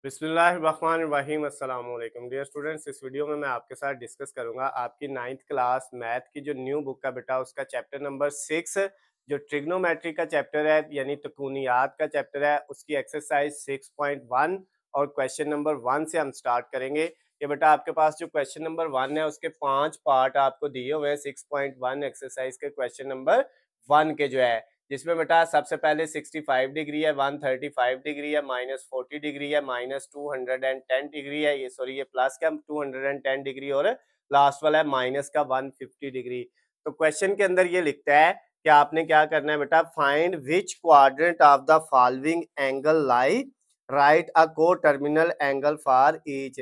बिस्मिल्लाहिर्रहमानिर्रहीम अस्सलाम वालेकुम डियर स्टूडेंट्स। इस वीडियो में मैं आपके साथ डिस्कस करूंगा आपकी 9th क्लास मैथ की जो न्यू बुक का बेटा उसका चैप्टर नंबर 6 जो ट्रिग्नोमेट्री का चैप्टर है यानी तकूनियात का चैप्टर है उसकी एक्सरसाइज 6.1 और क्वेश्चन नंबर 1 से हम स्टार्ट करेंगे। ये बेटा आपके पास जो क्वेश्चन नंबर 1 है उसके 5 पार्ट आपको दिए हुए हैं 6.1 एक्सरसाइज के क्वेश्चन नंबर 1 के जो है, जिसमें बेटा सबसे पहले 65 डिग्री है, 135 डिग्री है, -40 डिग्री है, -210 डिग्री है, ये सॉरी ये प्लस का 210 डिग्री और लास्ट वाला है माइनस का 150 डिग्री। तो क्वेश्चन के अंदर ये लिखता है कि आपने क्या करना है बेटा, find which quadrant of the following angle lie, write a coterminal angle for each.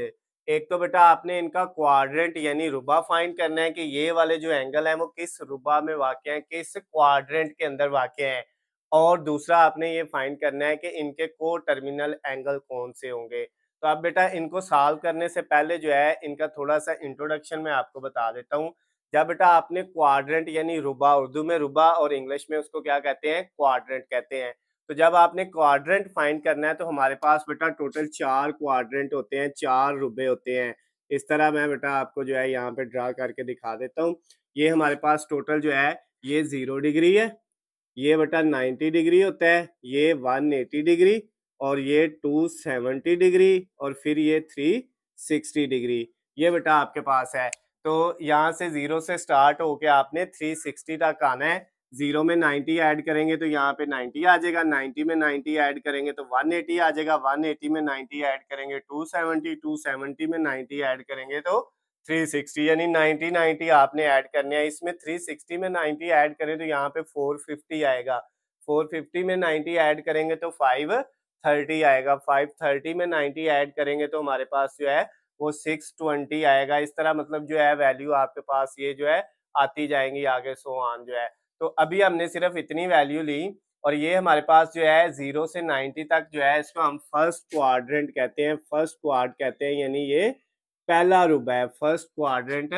एक तो बेटा आपने इनका क्वाड्रेंट यानी रुबा फाइंड करना है कि ये वाले जो एंगल है वो किस रुबा में वाक़ है, किस क्वाड्रेंट के अंदर वाक़ है, और दूसरा आपने ये फाइंड करना है कि इनके को टर्मिनल एंगल कौन से होंगे। तो अब बेटा इनको सॉल्व करने से पहले जो है इनका थोड़ा सा इंट्रोडक्शन मैं आपको बता देता हूँ। जब बेटा आपने क्वाड्रेंट यानी रुबा, उर्दू में रुबा और इंग्लिश में उसको क्या कहते हैं, क्वाड्रेंट कहते हैं। तो जब आपने क्वाड्रेंट फाइंड करना है तो हमारे पास बेटा टोटल 4 क्वाड्रेंट होते हैं, 4 रुबे होते हैं। इस तरह मैं बेटा आपको जो है यहाँ पे ड्रा करके दिखा देता हूँ। ये हमारे पास टोटल जो है ये 0 डिग्री है, ये बेटा 90 डिग्री होता है, ये 180 डिग्री और ये 270 डिग्री और फिर ये 360 डिग्री, ये बेटा आपके पास है। तो यहाँ से 0 से स्टार्ट होके आपने 360 तक आना है। 0 में 90 ऐड करेंगे तो यहाँ पे 90 आ जाएगा, 90 में 90 ऐड करेंगे तो 180 आ जाएगा, 180 में 90 ऐड करेंगे 270, 270 में 90 ऐड करेंगे तो 360, यानी 90 90 आपने ऐड करने हैं। इसमें 360 में 90 ऐड करें तो यहाँ पे 450 आएगा, 450 में 90 ऐड करेंगे तो 530 आएगा, 530 में 90 ऐड करेंगे तो हमारे पास जो है वो 620 आएगा। इस तरह मतलब जो है वैल्यू आपके पास ये जो है आती जाएंगी आगे सो ऑन जो है। तो अभी हमने सिर्फ इतनी वैल्यू ली और ये हमारे पास जो है 0 से 90 तक जो है इसको हम फर्स्ट क्वाड्रेंट कहते हैं, फर्स्ट क्वाड कहते हैं, यानी ये पहला रुबा है, फर्स्ट क्वाड्रेंट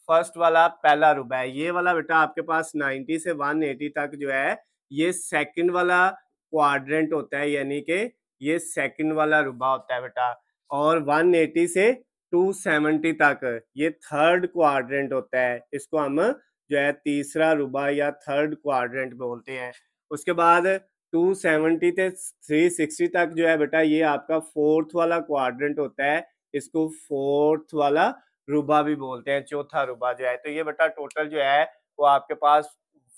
फर्स्ट वाला पहला रुबा है। ये वाला बेटा आपके पास 90 से 180 तक जो है ये सेकंड वाला क्वाड्रेंट होता है, यानी कि ये सेकंड वाला रुबा होता है बेटा। और 180 से 270 तक ये थर्ड क्वाड्रेंट होता है, इसको हम जो है तीसरा रुबा या थर्ड क्वाड्रेंट बोलते हैं। उसके बाद 270 से 360 तक जो है बेटा ये आपका फोर्थ वाला क्वाड्रेंट होता है, इसको फोर्थ वाला रुबा भी बोलते हैं, चौथा रुबा जो है। तो ये बेटा टोटल जो है वो आपके पास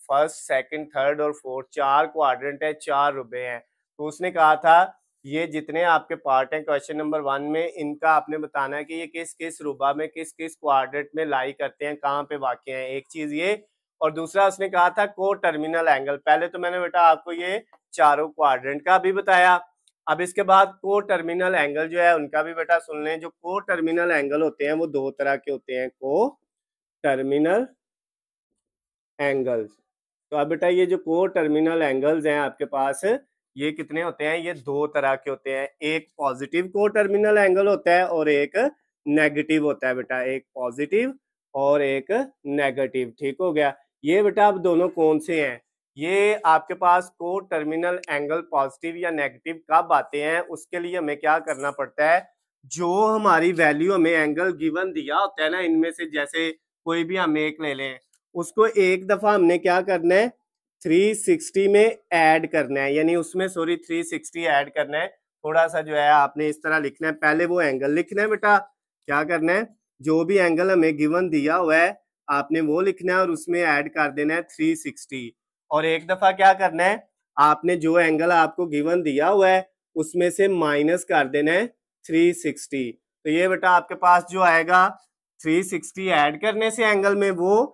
फर्स्ट सेकंड थर्ड और फोर्थ 4 क्वाड्रेंट है, 4 रुबे हैं। तो उसने कहा था ये जितने आपके पार्ट हैं क्वेश्चन नंबर 1 में, इनका आपने बताना है कि ये किस किस रुबा में किस किस क्वाड्रेंट में लाई करते हैं, कहाँ पे वाक़ हैं, एक चीज ये। और दूसरा उसने कहा था को टर्मिनल एंगल। पहले तो मैंने बेटा आपको ये चारों क्वाड्रेंट का भी बताया, अब इसके बाद को टर्मिनल एंगल जो है उनका भी बेटा सुन लें। जो को टर्मिनल एंगल होते हैं वो दो तरह के होते हैं, को टर्मिनल एंगल्स। तो अब बेटा ये जो को टर्मिनल एंगल्स हैं आपके पास, ये कितने होते हैं, ये दो तरह के होते हैं। एक पॉजिटिव को टर्मिनल एंगल होता है और एक नेगेटिव होता है बेटा, एक पॉजिटिव और एक नेगेटिव। ठीक हो गया। ये बेटा अब दोनों कौन से हैं, ये आपके पास को टर्मिनल एंगल पॉजिटिव या नेगेटिव कब आते हैं, उसके लिए हमें क्या करना पड़ता है, जो हमारी वैल्यू हमें एंगल गिवन दिया होता है ना, इनमें से जैसे कोई भी हम एक ले लें, उसको एक दफा हमने क्या करना है 360 में ऐड करना है, यानी उसमें सॉरी 360 ऐड करना है। थोड़ा सा जो है आपने इस तरह लिखना है, पहले वो एंगल लिखना है बेटा, क्या करना है जो भी एंगल हमें गिवन दिया हुआ है आपने वो लिखना है और उसमें ऐड कर देना है 360। और एक दफा क्या करना है, आपने जो एंगल आपको गिवन दिया हुआ है उसमें से माइनस कर देना है 360। तो ये बेटा आपके पास जो आएगा 360 ऐड करने से एंगल में वो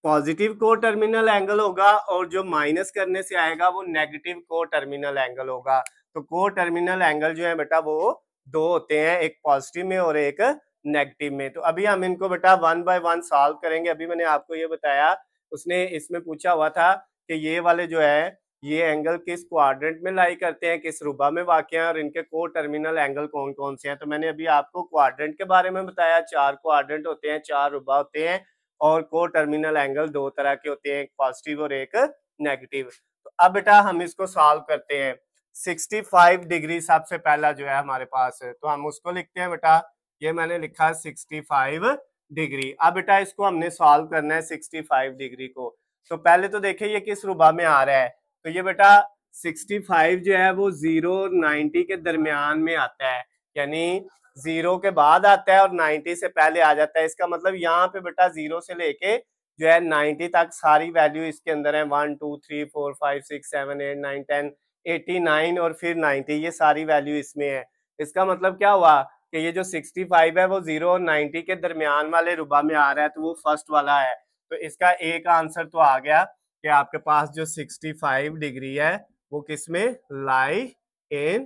पॉजिटिव को टर्मिनल एंगल होगा और जो माइनस करने से आएगा वो नेगेटिव को टर्मिनल एंगल होगा। तो को टर्मिनल एंगल जो है बेटा वो दो होते हैं, एक पॉजिटिव में और एक नेगेटिव में। तो अभी हम इनको बेटा वन बाय वन सॉल्व करेंगे। अभी मैंने आपको ये बताया, उसने इसमें पूछा हुआ था कि ये वाले जो है ये एंगल किस क्वाड्रेंट में लाई करते हैं, किस रुबा में वाक़ हैं और इनके को टर्मिनल एंगल कौन कौन से हैं। तो मैंने अभी आपको क्वाड्रेंट के बारे में बताया, 4 क्वाड्रेंट होते हैं, 4 रुबा होते हैं और को टर्मिनल एंगल दो तरह के होते हैं, एक पॉजिटिव और एक नेगेटिव। तो अब बेटा हम इसको सॉल्व करते हैं। 65 डिग्री सबसे पहला जो है हमारे पास है, तो हम उसको लिखते हैं बेटा, ये मैंने लिखा 65 डिग्री। अब बेटा इसको हमने सॉल्व करना है 65 डिग्री को। तो पहले तो देखिए ये किस रुबा में आ रहा है, तो ये बेटा 65 जो है वो 0 और 90 के दरमियान में आता है, यानी 0 के बाद आता है और 90 से पहले आ जाता है। इसका मतलब यहाँ पे बेटा 0 से लेके जो है 90 तक सारी वैल्यू इसके अंदर है, 1 2 3 4 5 6 7 8 9 10 89 और फिर 90, ये सारी वैल्यू इसमें है। इसका मतलब क्या हुआ कि ये जो 65 है वो 0 और 90 के दरमियान वाले रुबा में आ रहा है, तो वो फर्स्ट वाला है। तो इसका एक आंसर तो आ गया कि आपके पास जो 65 डिग्री है वो किसमें लाई इन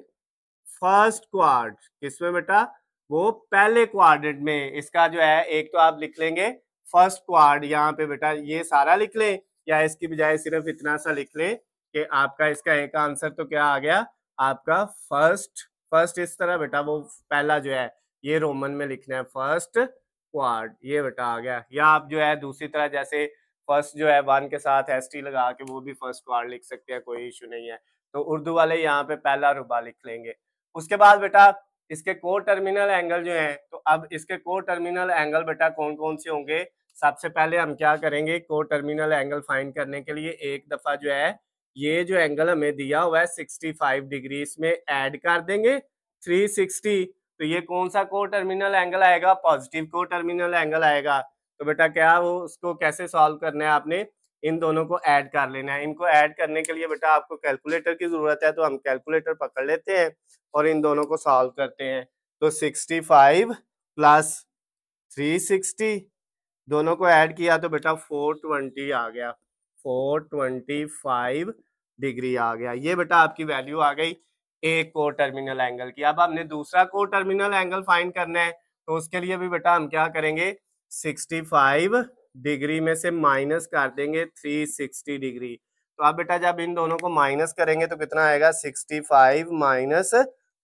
फर्स्ट क्वाड्रेंट, किसमें बेटा, वो पहले क्वाड्रेंट में। इसका जो है एक तो आप लिख लेंगे फर्स्ट क्वाड, यहाँ पे बेटा ये सारा लिख लें या इसकी बजाय सिर्फ इतना सा लिख लें कि आपका इसका एक आंसर तो क्या आ गया आपका फर्स्ट। फर्स्ट इस तरह बेटा वो पहला जो है ये रोमन में लिखना है फर्स्ट क्वाड, ये बेटा आ गया। या आप जो है दूसरी तरह जैसे फर्स्ट जो है 1 के साथ एसटी लगा के वो भी फर्स्ट क्वाड लिख सकते हैं, कोई इशू नहीं है। तो उर्दू वाले यहाँ पे पहला रुबा लिख लेंगे। उसके बाद बेटा इसके को टर्मिनल एंगल जो है, तो अब इसके को टर्मिनल एंगल बेटा कौन कौन से होंगे। सबसे पहले हम क्या करेंगे, को टर्मिनल एंगल फाइंड करने के लिए एक दफा जो है ये जो एंगल हमें दिया हुआ है 65 डिग्री, इसमें ऐड कर देंगे 360, तो ये कौन सा को टर्मिनल एंगल आएगा, पॉजिटिव को टर्मिनल एंगल आएगा। तो बेटा क्या वो उसको कैसे सॉल्व करना है, आपने इन दोनों को ऐड कर लेना है। इनको ऐड करने के लिए बेटा आपको कैलकुलेटर की जरूरत है, तो हम कैलकुलेटर पकड़ लेते हैं और इन दोनों को सॉल्व करते हैं। तो 65 प्लस 360 दोनों को ऐड किया तो बेटा 420 आ गया, 425 डिग्री आ गया। ये बेटा आपकी वैल्यू आ गई एक को टर्मिनल एंगल की। अब हमने दूसरा को टर्मिनल एंगल फाइंड करना है, तो उसके लिए भी बेटा हम क्या करेंगे, 65 डिग्री में से माइनस कर देंगे 360 डिग्री। तो अब बेटा जब इन दोनों को माइनस करेंगे तो कितना आएगा, 65 माइनस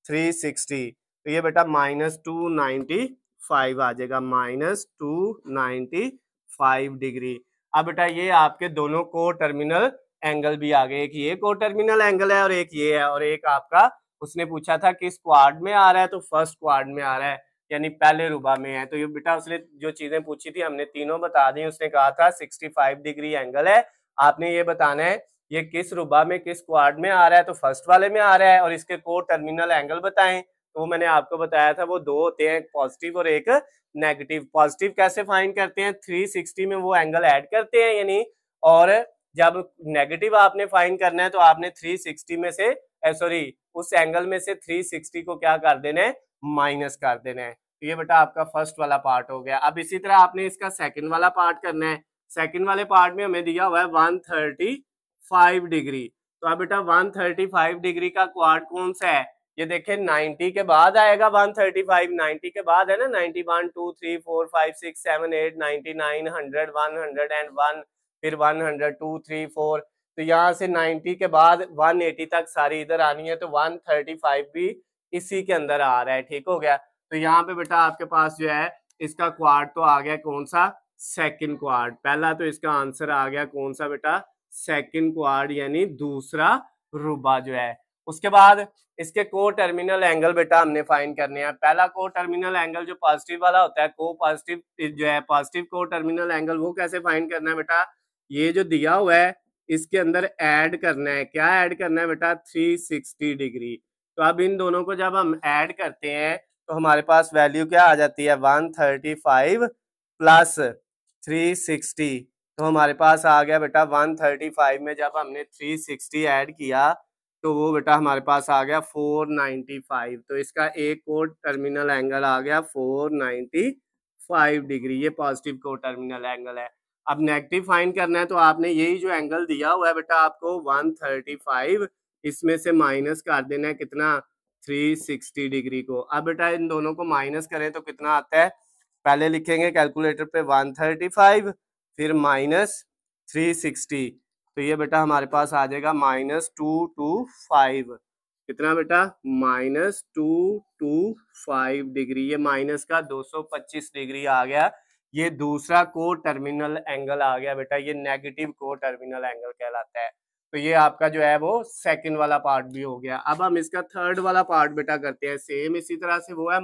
360, तो ये बेटा -295 आ जाएगा, -295 डिग्री। अब बेटा ये आपके दोनों को टर्मिनल एंगल भी आ गए, एक ये को टर्मिनल एंगल है और एक ये है, और एक आपका उसने पूछा था किस क्वाड में आ रहा है, तो फर्स्ट क्वाड में आ रहा है, यानी पहले रुबा में है। तो ये बेटा उसने जो चीजें पूछी थी हमने तीनों बता दी। उसने कहा था 65 डिग्री एंगल है, आपने ये बताना है ये किस रुबा में किस क्वाड में आ रहा है, तो फर्स्ट वाले में आ रहा है, और इसके को टर्मिनल एंगल बताएं। तो मैंने आपको बताया था वो दो होते हैं, एक पॉजिटिव और एक नेगेटिव। पॉजिटिव कैसे फाइंड करते हैं, 360 में वो एंगल ऐड करते हैं यानी, और जब नेगेटिव आपने फाइंड करना है तो आपने 360 में से सॉरी उस एंगल में से 360 को क्या कर देना है, माइनस कर देना है। तो ये बेटा आपका फर्स्ट वाला पार्ट हो गया। अब इसी तरह आपने इसका सेकंड वाला पार्ट करना है। सेकंड वाले पार्ट में हमें दिया हुआ है 135 डिग्री। तो अब बेटा 135 डिग्री का क्वाड कौन सा है, ये देखिए 90 के बाद आएगा 135, 90 के बाद है ना, 91 2 3 4 5 6 7 8 99 100 101 फिर 100 2 3 4, तो यहाँ से 90 के बाद 180 तक सारी इधर आनी है, तो 135 भी इसी के अंदर आ रहा है। ठीक हो गया। तो यहाँ पे बेटा आपके पास जो है इसका क्वाड तो आ गया कौन सा, सेकंड क्वाड। पहला तो इसका आंसर आ गया कौन सा बेटा, सेकंड क्वाड यानी दूसरा रुबा जो है। उसके बाद इसके को टर्मिनल एंगल बेटा हमने फाइंड करने हैं। पहला को टर्मिनल एंगल जो पॉजिटिव वाला होता है, को पॉजिटिव जो है पॉजिटिव को टर्मिनल एंगल, वो कैसे फाइंड करना है बेटा, ये जो दिया हुआ है इसके अंदर ऐड करना है। क्या ऐड करना है बेटा, 360 डिग्री। तो अब इन दोनों को जब हम ऐड करते हैं तो हमारे पास वैल्यू क्या आ जाती है, 135 प्लस 360, तो हमारे पास आ गया बेटा 135 में जब हमने 360 ऐड किया तो वो बेटा हमारे पास आ गया 495। तो इसका एक को टर्मिनल एंगल आ गया 495 डिग्री, ये पॉजिटिव को टर्मिनल एंगल है। अब नेगेटिव फाइंड करना है तो आपने यही जो एंगल दिया हुआ है बेटा आपको 135, इसमें से माइनस कर देना है कितना, 360 डिग्री को। अब बेटा इन दोनों को माइनस करें तो कितना आता है, पहले लिखेंगे कैलकुलेटर पे 135 फिर माइनस 360, तो ये बेटा हमारे पास आ जाएगा -225। कितना बेटा, -225 डिग्री, ये माइनस का 225 डिग्री आ गया। ये दूसरा को टर्मिनल एंगल आ गया बेटा, ये नेगेटिव को टर्मिनल एंगल कहलाता है। तो ये आपका जो है वो सेकंड वाला पार्ट भी हो गया। अब हम इसका थर्ड वाला पार्ट बेटा करते हैं सेम इसी तरह से, वो है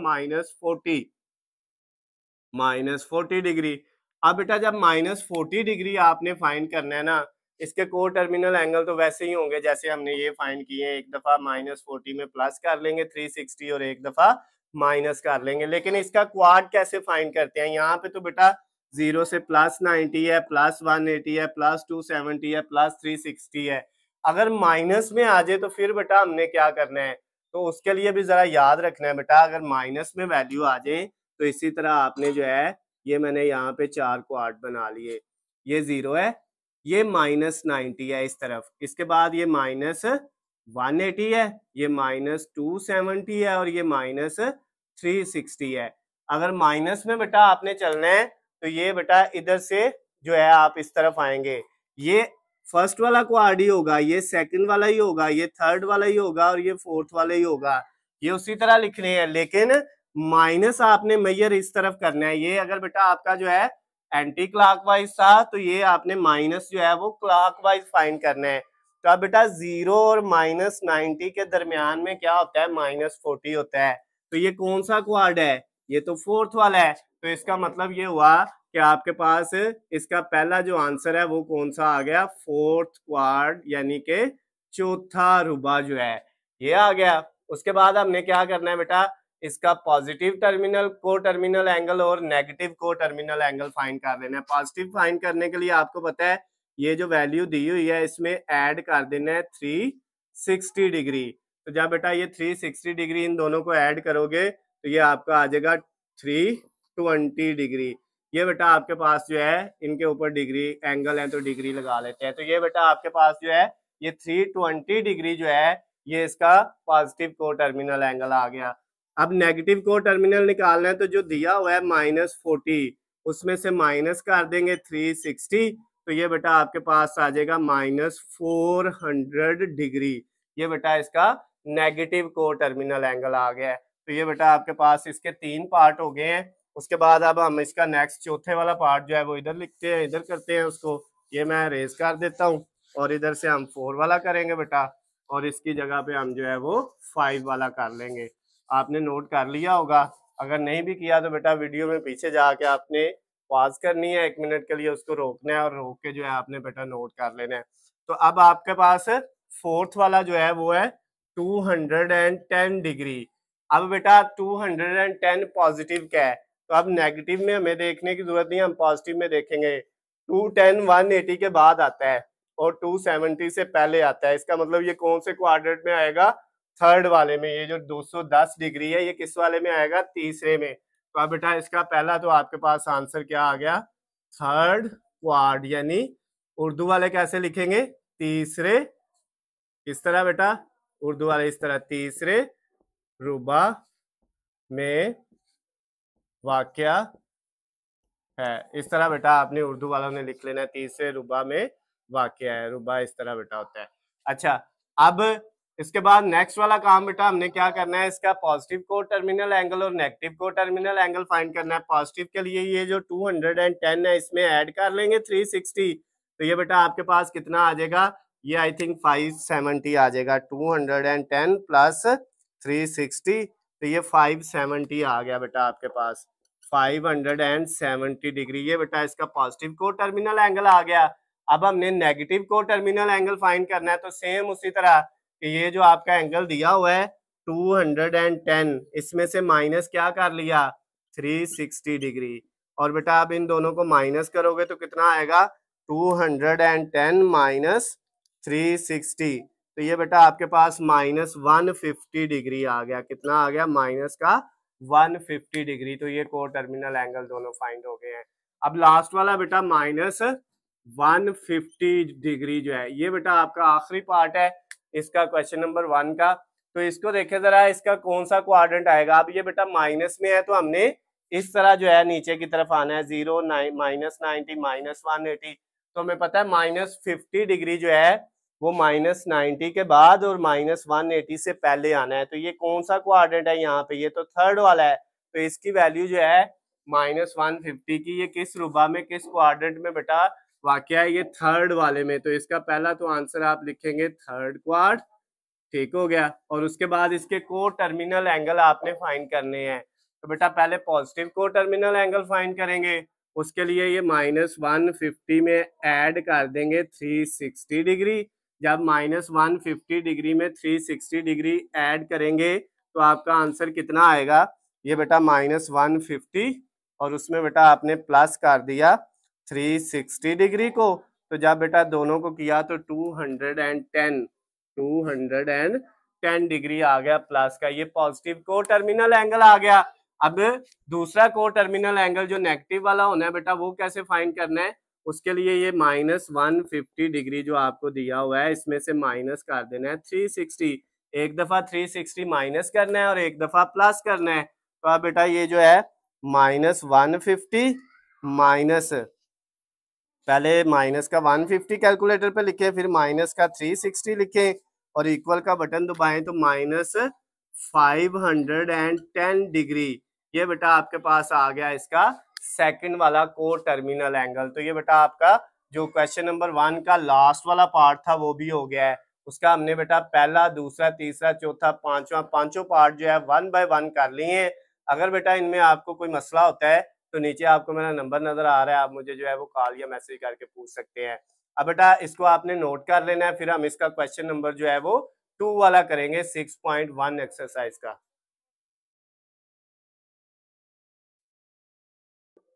-40 डिग्री। अब बेटा जब -40 डिग्री आपने फाइंड करना है ना, इसके को टर्मिनल एंगल तो वैसे ही होंगे जैसे हमने ये फाइंड किए हैं, एक दफा -40 में प्लस कर लेंगे 360 और एक दफा माइनस कर लेंगे। लेकिन इसका क्वाड कैसे फाइंड करते हैं? यहाँ पे तो बेटा 0 से +90 है, +180 है, +270 है, +360 है। अगर माइनस में आ जाए तो फिर बेटा हमने क्या करना है? तो उसके लिए भी जरा याद रखना है बेटा, अगर माइनस में वैल्यू आ जाए तो इसी तरह आपने जो है, ये मैंने यहाँ पे 4 क्वाड बना लिए, ये 0 है, ये -90 है इस तरफ, इसके बाद ये -180 है, ये -270 है और ये -360 है। अगर माइनस में बेटा आपने चलना है तो ये बेटा इधर से जो है आप इस तरफ आएंगे, ये फर्स्ट वाला क्वाड ही होगा, ये सेकंड वाला ही होगा, ये थर्ड वाला ही होगा और ये फोर्थ वाला ही होगा, ये उसी तरह लिखने हैं। लेकिन माइनस आपने मेजर इस तरफ करना है। ये अगर बेटा आपका जो है एंटी क्लॉकवाइज था तो ये आपने माइनस जो है वो क्लॉकवाइज फाइंड करना है। तो अब बेटा 0 और -90 के दरमियान में क्या होता है? -40 होता है। तो ये कौन सा क्वाड है? ये तो फोर्थ वाला है। तो इसका मतलब ये हुआ कि आपके पास इसका पहला जो आंसर है वो कौन सा आ गया? फोर्थ क्वाड, यानी कि चौथा रुबा जो है ये आ गया। उसके बाद हमने क्या करना है बेटा? इसका पॉजिटिव टर्मिनल को टर्मिनल एंगल और नेगेटिव को टर्मिनल एंगल फाइंड कर लेना है। पॉजिटिव फाइंड करने के लिए आपको पता है ये जो वैल्यू दी हुई है इसमें ऐड कर देना है 360 डिग्री। तो जब बेटा ये 360 डिग्री इन दोनों को ऐड करोगे तो ये आपका आ जाएगा 320 डिग्री। ये बेटा आपके पास जो है इनके ऊपर डिग्री एंगल है तो डिग्री लगा लेते हैं। तो ये बेटा आपके पास जो है ये 320 डिग्री जो है ये इसका पॉजिटिव को टर्मिनल एंगल आ गया। अब नेगेटिव को टर्मिनल निकालना है तो जो दिया हुआ है -40 उसमें से माइनस कर देंगे 360, तो ये बेटा आपके पास आ जाएगा -400 डिग्री। ये बेटा इसका नेगेटिव को टर्मिनल एंगल आ गया है। तो ये बेटा आपके पास इसके 3 पार्ट हो गए हैं। उसके बाद अब हम इसका नेक्स्ट चौथे वाला पार्ट जो है वो इधर लिखते हैं, इधर करते हैं उसको। ये मैं रेज कर देता हूँ और इधर से हम 4 वाला करेंगे बेटा, और इसकी जगह पे हम जो है वो 5 वाला कर लेंगे। आपने नोट कर लिया होगा, अगर नहीं भी किया तो बेटा वीडियो में पीछे जाके आपने पॉज करनी है, 1 मिनट के लिए उसको रोकना है और रोक के जो है आपने बेटा नोट कर लेना है। तो अब आपके पास फोर्थ वाला जो है वो है 210 डिग्री। अब बेटा 210 पॉजिटिव क्या है? तो अब नेगेटिव में हमें देखने की जरूरत नहीं, हम पॉजिटिव में देखेंगे। 210 180 के बाद आता है और 270 से पहले आता है। इसका मतलब ये कौन से क्वाड्रेंट में आएगा? थर्ड वाले में। ये जो 210 डिग्री है ये किस वाले में आएगा? तीसरे में। तो अब बेटा इसका पहला तो आपके पास आंसर क्या आ गया? थर्ड क्वाड, यानी उर्दू वाले कैसे लिखेंगे? तीसरे, किस तरह बेटा? उर्दू वाले इस तरह, तीसरे रुबा में वाकया है। इस तरह बेटा आपने उर्दू वालों ने लिख लेना है, तीसरे रुबा में वाकया है। रुबा इस तरह बेटा होता है। अच्छा, अब इसके बाद नेक्स्ट वाला काम बेटा हमने क्या करना है? इसका पॉजिटिव को टर्मिनल एंगल और नेगेटिव को टर्मिनल एंगल फाइंड करना है। पॉजिटिव के लिए ये जो 210 है इसमें ऐड कर लेंगे 360, तो ये बेटा आपके पास कितना आ जाएगा? ये आई थिंक 570 आ जाएगा। 210 प्लस 360, तो ये 570 आ गया बेटा आपके पास, 570 डिग्री। ये बेटा इसका पॉजिटिव को टर्मिनल एंगल आ गया। अब हमने नेगेटिव को टर्मिनल एंगल फाइंड करना है, तो सेम उसी तरह कि ये जो आपका एंगल दिया हुआ है 210, इसमें से माइनस क्या कर लिया? 360 डिग्री। और बेटा अब इन दोनों को माइनस करोगे तो कितना आएगा? 210 माइनस 360, तो ये बेटा आपके पास -150 डिग्री आ गया। कितना आ गया? माइनस का 150 डिग्री। तो ये को टर्मिनल एंगल दोनों फाइंड हो गए हैं। अब लास्ट वाला बेटा -150 डिग्री जो है ये बेटा आपका आखिरी पार्ट है इसका क्वेश्चन नंबर 1 का। तो इसको देखे जरा, इसका कौन सा क्वाड्रेंट आएगा? अब ये बेटा माइनस में है तो हमने इस तरह जो है नीचे की तरफ आना है, 0 -90 -180। तो हमें पता है -50 डिग्री जो है वो -90 के बाद और -180 से पहले आना है। तो ये कौन सा क्वाड्रेंट है यहाँ पे? ये तो थर्ड वाला है। तो इसकी वैल्यू जो है -150 की, ये किस रुबा में, किस क्वाड्रेंट में बेटा वाकया है ये थर्ड वाले में, तो इसका पहला तो आंसर आप लिखेंगे थर्ड क्वाड, ठीक हो गया। और उसके बाद इसके को टर्मिनल एंगल आपने फाइंड करने हैं, तो बेटा पहले पॉजिटिव को टर्मिनल एंगल फाइंड करेंगे। उसके लिए ये -150 में ऐड कर देंगे 360 डिग्री। जब -150 डिग्री में 360 डिग्री ऐड करेंगे तो आपका आंसर कितना आएगा, ये बेटा -150 और उसमें बेटा आपने प्लस कर दिया 360 डिग्री को, तो जब बेटा दोनों को किया तो 210 डिग्री आ गया प्लस का, ये पॉजिटिव को टर्मिनल एंगल आ गया। अब दूसरा को टर्मिनल एंगल जो नेगेटिव वाला होना है बेटा वो कैसे फाइंड करना है, उसके लिए ये -150 डिग्री जो आपको दिया हुआ है इसमें से माइनस कर देना है 360, एक दफा 360 माइनस करना है और एक दफा प्लस करना है। तो अब बेटा ये जो है -150 माइनस, पहले माइनस का 150 कैलकुलेटर पे लिखे, फिर माइनस का 360 लिखे और इक्वल का बटन दबाएं तो -510 डिग्री, ये बेटा आपके पास आ गया इसका सेकंड वाला को टर्मिनल एंगल। तो ये बेटा आपका जो क्वेश्चन नंबर 1 का लास्ट वाला पार्ट था वो भी हो गया है। उसका हमने बेटा पहला, दूसरा, तीसरा, चौथा, पांचवा, पांचों पार्ट जो है 1 बाय 1 कर लिए हैं। अगर बेटा इनमें आपको कोई मसला होता है तो नीचे आपको मेरा नंबर नजर आ रहा है, आप मुझे जो है वो कॉल या मैसेज करके पूछ सकते हैं। अब बेटा इसको आपने नोट कर लेना है, फिर हम इसका क्वेश्चन नंबर जो है वो 2 वाला करेंगे 6.1 एक्सरसाइज का।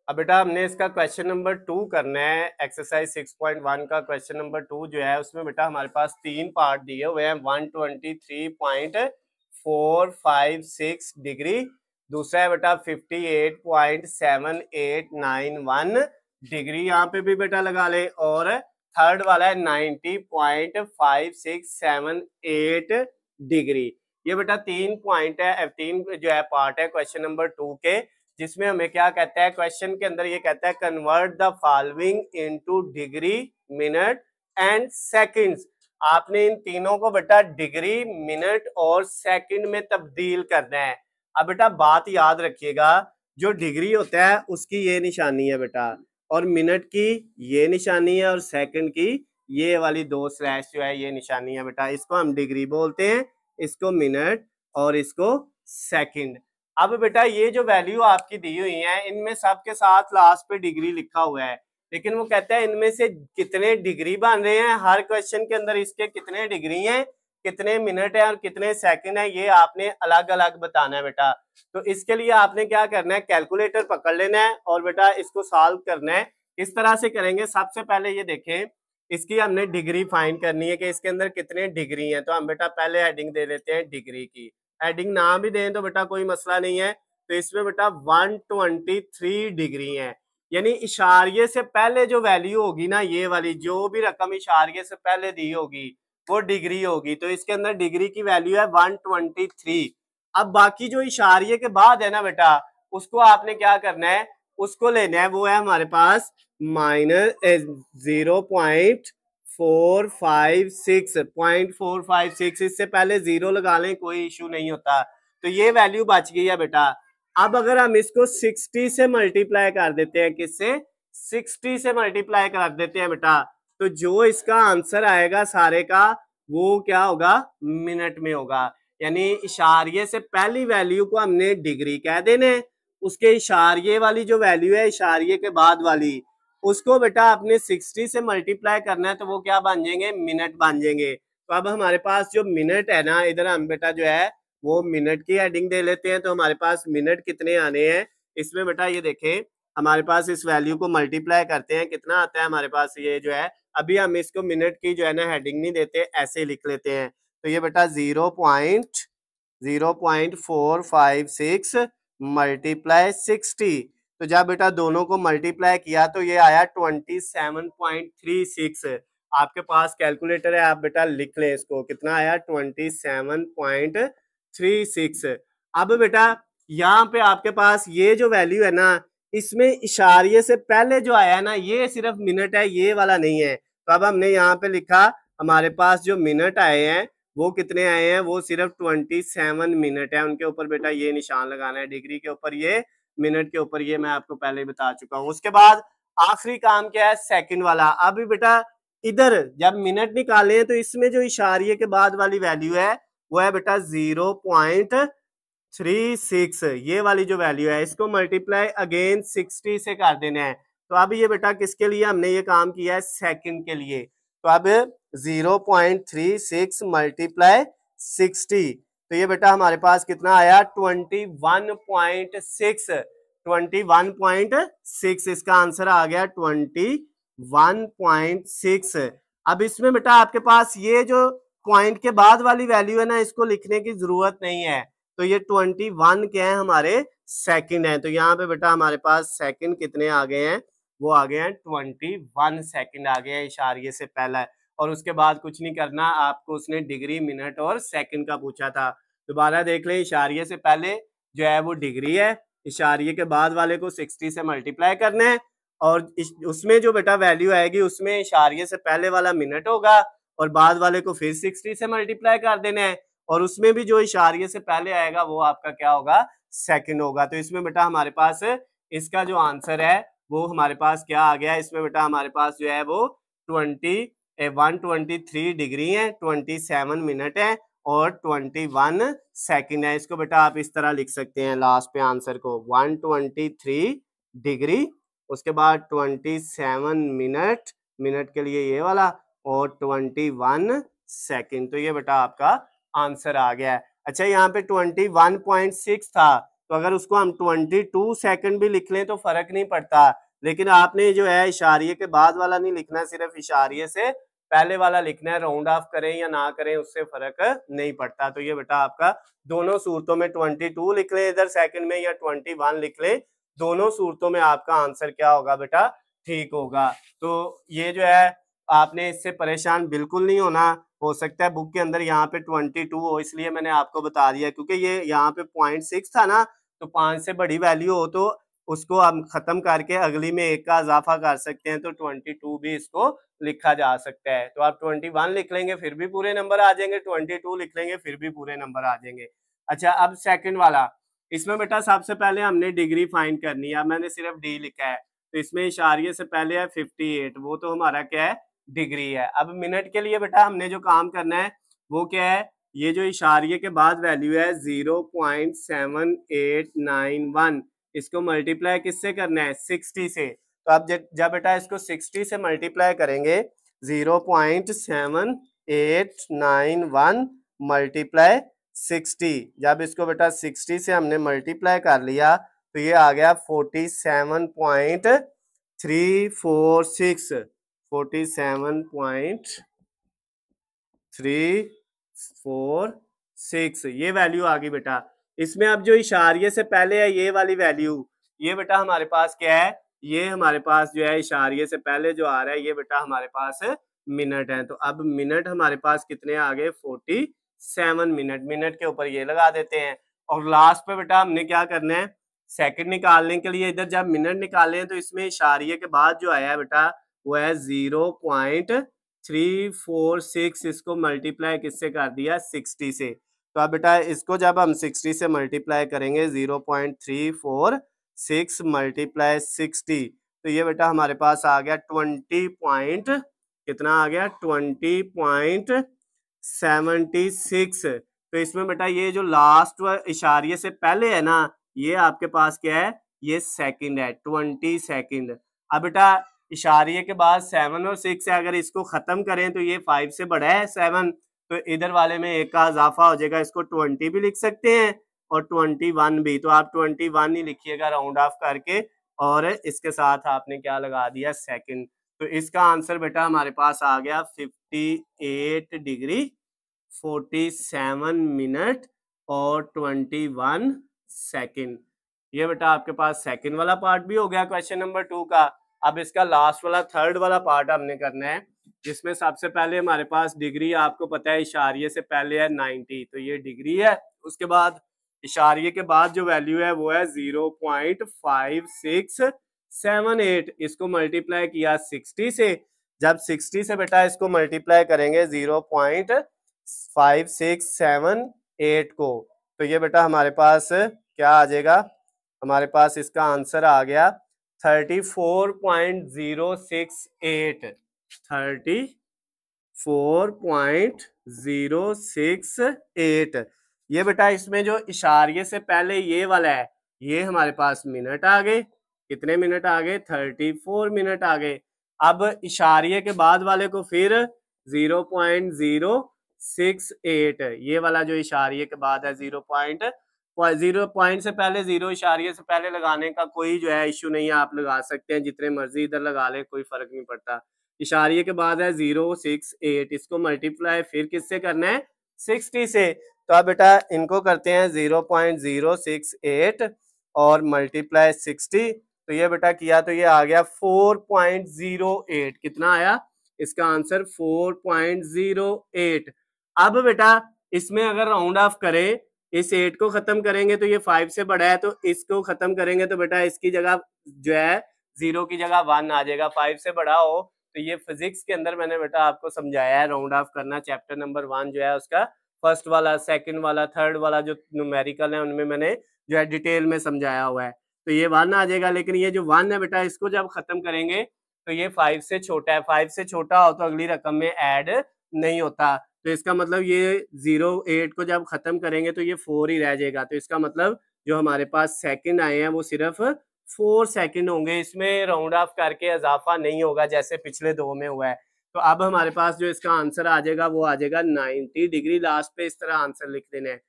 अब बेटा हमने इसका क्वेश्चन नंबर 2 करना है, एक्सरसाइज 6.1 का क्वेश्चन नंबर 2 जो है उसमें बेटा हमारे पास 3 पार्ट दिए हुए हैं, 123.456 डिग्री, दूसरा है बेटा 58.7891 डिग्री, यहाँ पे भी बेटा लगा ले, और थर्ड वाला है 90.5678 डिग्री। ये बेटा 3 पॉइंट है, 3 जो है पार्ट है क्वेश्चन नंबर 2 के, जिसमें हमें क्या कहता है, क्वेश्चन के अंदर ये कहता है convert the following into degree, minute and seconds. आपने इन तीनों को बेटा डिग्री, मिनट और सेकंड में तब्दील करना है। अब बेटा बात याद रखिएगा, जो डिग्री होता है उसकी ये निशानी है बेटा, और मिनट की ये निशानी है, और सेकंड की ये वाली 2 स्लैश जो है ये निशानी है बेटा। इसको हम डिग्री बोलते हैं, इसको मिनट और इसको सेकंड। अब बेटा ये जो वैल्यू आपकी दी हुई है इनमें सबके साथ लास्ट पे डिग्री लिखा हुआ है, लेकिन वो कहता है इनमें से कितने डिग्री बन रहे हैं, हर क्वेश्चन के अंदर इसके कितने डिग्री हैं, कितने मिनट है और कितने सेकंड है, ये आपने अलग अलग बताना है बेटा। तो इसके लिए आपने क्या करना है, कैलकुलेटर पकड़ लेना है और बेटा इसको सॉल्व करना है। किस तरह से करेंगे, सबसे पहले ये देखें, इसकी हमने डिग्री फाइंड करनी है कि इसके अंदर कितने डिग्री हैं। तो हम बेटा पहले हेडिंग दे देते हैं डिग्री की, हेडिंग ना भी दें तो बेटा कोई मसला नहीं है। तो इसमें बेटा 123 डिग्री है, यानी इशारिये से पहले जो वैल्यू होगी ना, ये वाली जो भी रकम इशारिये से पहले दी होगी वो डिग्री होगी। तो इसके अंदर डिग्री की वैल्यू है 123। अब बाकी जो इशारिये के बाद है ना बेटा, उसको आपने क्या करना है, उसको लेना है, वो है हमारे पास -0.456, इससे पहले 0 लगा लें कोई इशू नहीं होता। तो ये वैल्यू बच गई है बेटा। अब अगर हम इसको 60 से मल्टीप्लाई कर देते हैं, किससे, 60 से मल्टीप्लाई कर देते हैं बेटा, तो जो इसका आंसर आएगा सारे का वो क्या होगा, मिनट में होगा। यानी इशारिये से पहली वैल्यू को हमने डिग्री कह देने, उसके इशारिये वाली जो वैल्यू है इशारिये के बाद वाली, उसको बेटा आपने 60 से मल्टीप्लाई करना है, तो वो क्या बन जाएंगे, मिनट बन जाएंगे। तो अब हमारे पास जो मिनट है ना, इधर हम बेटा जो है वो मिनट की हेडिंग दे लेते हैं। तो हमारे पास मिनट कितने आने हैं, इसमें बेटा ये देखें, हमारे पास इस वैल्यू को मल्टीप्लाई करते हैं, कितना आता है हमारे पास, ये जो है अभी हम इसको मिनट की जो है ना हेडिंग नहीं देते, ऐसे लिख लेते हैं। तो ये बेटा 0.456 मल्टीप्लाई 60, तो जब बेटा दोनों को मल्टीप्लाई किया तो ये आया 27.36। आपके पास कैलकुलेटर है, आप बेटा लिख लें इसको, कितना आया 27.36। अब बेटा यहाँ पे आपके पास ये जो वैल्यू है ना, इसमें इशारिये से पहले जो आया है ना, ये सिर्फ मिनट है, ये वाला नहीं है। तो अब हमने यहाँ पे लिखा, हमारे पास जो मिनट आए हैं वो कितने आए हैं, वो सिर्फ 27 मिनट है, उनके ऊपर बेटा ये निशान लगाना है, डिग्री के ऊपर ये, मिनट के ऊपर ये, मैं आपको पहले ही बता चुका हूँ। उसके बाद आखिरी काम क्या है, सेकंड वाला। अभी बेटा इधर जब मिनट निकाले हैं तो इसमें जो इशारिये के बाद वाली वैल्यू है वो है बेटा 0.36, ये वाली जो वैल्यू है इसको मल्टीप्लाई अगेन 60 से कर देना है। तो अब ये बेटा किसके लिए हमने ये काम किया है, सेकंड के लिए। तो अब 0.36 मल्टीप्लाई 60, तो ये बेटा हमारे पास कितना आया, 21.6। 21.6 इसका आंसर आ गया 21.6। अब इसमें बेटा आपके पास ये जो पॉइंट के बाद वाली वैल्यू है ना, इसको लिखने की जरूरत नहीं है। तो ये 21 क्या है, हमारे सेकंड है। तो यहाँ पे बेटा हमारे पास सेकंड कितने आ गए हैं, वो आ गए हैं 21 सेकंड आ गए हैं इशारिये से पहला। और उसके बाद कुछ नहीं करना आपको, उसने डिग्री, मिनट और सेकंड का पूछा था। दोबारा देख ले, इशारिये से पहले जो है वो डिग्री है, इशारिये के बाद वाले को 60 से मल्टीप्लाई करना है, और उसमें जो बेटा वैल्यू आएगी उसमें इशारिये से पहले वाला मिनट होगा और बाद वाले को फिर 60 से मल्टीप्लाई कर देना है, और उसमें भी जो इशारिये से पहले आएगा वो आपका क्या होगा, सेकंड होगा। तो इसमें बेटा हमारे पास इसका जो आंसर है वो हमारे पास क्या आ गया, इसमें बेटा हमारे पास जो है वो 123 डिग्री है, 27 मिनट है और 21 सेकंड है। इसको बेटा आप इस तरह लिख सकते हैं लास्ट पे आंसर को, 123 डिग्री, उसके बाद 27 मिनट, मिनट के लिए ये वाला, और 21 सेकंड। तो ये बेटा आपका आंसर आ गया है। अच्छा, यहाँ पे 21.6 था, तो अगर उसको हम 22 सेकंड भी लिख लें तो फर्क नहीं पड़ता, लेकिन आपने जो है इशारिये के बाद वाला नहीं लिखना, सिर्फ इशारिये से पहले वाला लिखना है। राउंड ऑफ करें या ना करें उससे फर्क नहीं पड़ता। तो ये बेटा आपका दोनों सूरतों में 22 लिख ले इधर सेकंड में, या 21 लिख ले, दोनों सूरतों में आपका आंसर क्या होगा बेटा, ठीक होगा। तो ये जो है आपने इससे परेशान बिल्कुल नहीं होना। हो सकता है बुक के अंदर यहाँ पे 22 हो, इसलिए मैंने आपको बता दिया, क्योंकि ये यहाँ पे 0.6 था ना, तो 5 से बड़ी वैल्यू हो तो उसको हम खत्म करके अगली में 1 का इजाफा कर सकते हैं, तो 22 भी इसको लिखा जा सकता है। तो आप 21 लिख लेंगे फिर भी पूरे नंबर आ जाएंगे, 22 लिख लेंगे फिर भी पूरे नंबर आ जाएंगे। अच्छा, अब सेकंड वाला, इसमें बेटा सबसे पहले हमने डिग्री फाइंड करनी है। मैंने सिर्फ डी लिखा है, तो इसमें इशारिये से पहले है 58, वो तो हमारा क्या है, डिग्री है। अब मिनट के लिए बेटा हमने जो काम करना है वो क्या है, ये जो इशारिये के बाद वैल्यू है 0.7891, इसको मल्टीप्लाई किससे करना है, 60 से। तो अब जब बेटा इसको 60 से मल्टीप्लाई करेंगे, 0.7891 मल्टीप्लाई 60, जब इसको बेटा 60 से हमने मल्टीप्लाई कर लिया तो ये आ गया 47.346, 47.346 ये वैल्यू आ गई बेटा। इसमें अब जो इशारिये से पहले है ये वाली वैल्यू, ये बेटा हमारे पास क्या है, ये हमारे पास जो है इशारिये से पहले जो आ रहा है ये बेटा हमारे पास मिनट है। तो अब मिनट हमारे पास कितने आ गए, 47 मिनट। मिनट के ऊपर ये लगा देते हैं, और लास्ट पे बेटा हमने क्या करना है, सेकंड निकालने के लिए इधर जब मिनट निकाले हैं तो इसमें इशारिये के बाद जो आया है बेटा वो है 0.346, इसको मल्टीप्लाई किससे कर दिया, 60 से। तो अब बेटा इसको जब हम 60 से मल्टीप्लाई करेंगे, 0.346 मल्टीप्लाई 60, तो ये बेटा हमारे पास आ गया 20 पॉइंट, कितना आ गया, 20.76। तो इसमें बेटा ये जो लास्ट इशारिये से पहले है ना, ये आपके पास क्या है, ये सेकंड है, 20 सेकंड। अब बेटा इशारिये के बाद 7 और 6 है, अगर इसको खत्म करें तो ये 5 से बड़ा है 7, तो इधर वाले में 1 का इजाफा हो जाएगा, इसको 20 भी लिख सकते हैं और 21 भी। तो आप 21 ही लिखिएगा राउंड ऑफ करके, और इसके साथ आपने क्या लगा दिया, सेकंड। तो इसका आंसर बेटा हमारे पास आ गया 58 डिग्री 47 मिनट और 21 सेकंड। ये बेटा आपके पास सेकंड वाला पार्ट भी हो गया क्वेश्चन नंबर 2 का। अब इसका लास्ट वाला थर्ड वाला पार्ट हमने करना है, जिसमें सबसे पहले हमारे पास डिग्री, आपको पता है इशारिये से पहले है 90, तो ये डिग्री है। उसके बाद इशारिये के बाद जो वैल्यू है वो है 0.5678, इसको मल्टीप्लाई किया 60 से। जब 60 से बेटा इसको मल्टीप्लाई करेंगे 0.5678 को, तो ये बेटा हमारे पास क्या आ जाएगा, हमारे पास इसका आंसर आ गया 34.068 34.068। ये बेटा इसमें जो इशारे से पहले ये वाला है, ये हमारे पास मिनट आ गए। कितने मिनट आ गए? 34 मिनट आ गए। अब इशारे के बाद वाले को फिर 0.068, ये वाला जो इशारे के बाद है 0 पॉइंट से पहले 0 इशारे से पहले लगाने का कोई जो है इश्यू नहीं है, आप लगा सकते हैं जितने मर्जी इधर लगा ले, कोई फर्क नहीं पड़ता। इशारे के बाद है 068, इसको मल्टीप्लाई फिर किससे करना है? 60 से। तो अब बेटा इनको करते हैं 0.068 और मल्टीप्लाई 60, तो ये बेटा किया तो ये आ गया 4.08। कितना आया? इसका आंसर 4.08। अब बेटा इसमें अगर राउंड ऑफ करें, इस 8 को खत्म करेंगे तो ये 5 से बड़ा है, तो इसको खत्म करेंगे तो बेटा इसकी जगह जो है 0 की जगह 1 आ जाएगा। 5 से बड़ा हो तो ये फिजिक्स के अंदर मैंने बेटा आपको समझाया है राउंड ऑफ करना। चैप्टर नंबर 1 जो है उसका फर्स्ट वाला, सेकंड वाला, थर्ड वाला जो न्यूमेरिकल है उनमें मैंने जो है डिटेल में समझाया हुआ है। तो ये 1 आ जाएगा, लेकिन ये जो 1 है बेटा इसको जब खत्म करेंगे तो ये 5 से छोटा है। 5 से छोटा हो तो अगली रकम में ऐड नहीं होता, तो इसका मतलब ये 0.8 को जब खत्म करेंगे तो ये 4 ही रह जाएगा। तो इसका मतलब जो हमारे पास सेकंड आए हैं वो सिर्फ 4 सेकंड होंगे, इसमें राउंड ऑफ करके इजाफा नहीं होगा जैसे पिछले 2 में हुआ है। तो अब हमारे पास जो इसका आंसर आ जाएगा वो आ जाएगा 90 डिग्री। लास्ट पे इस तरह आंसर लिख देना है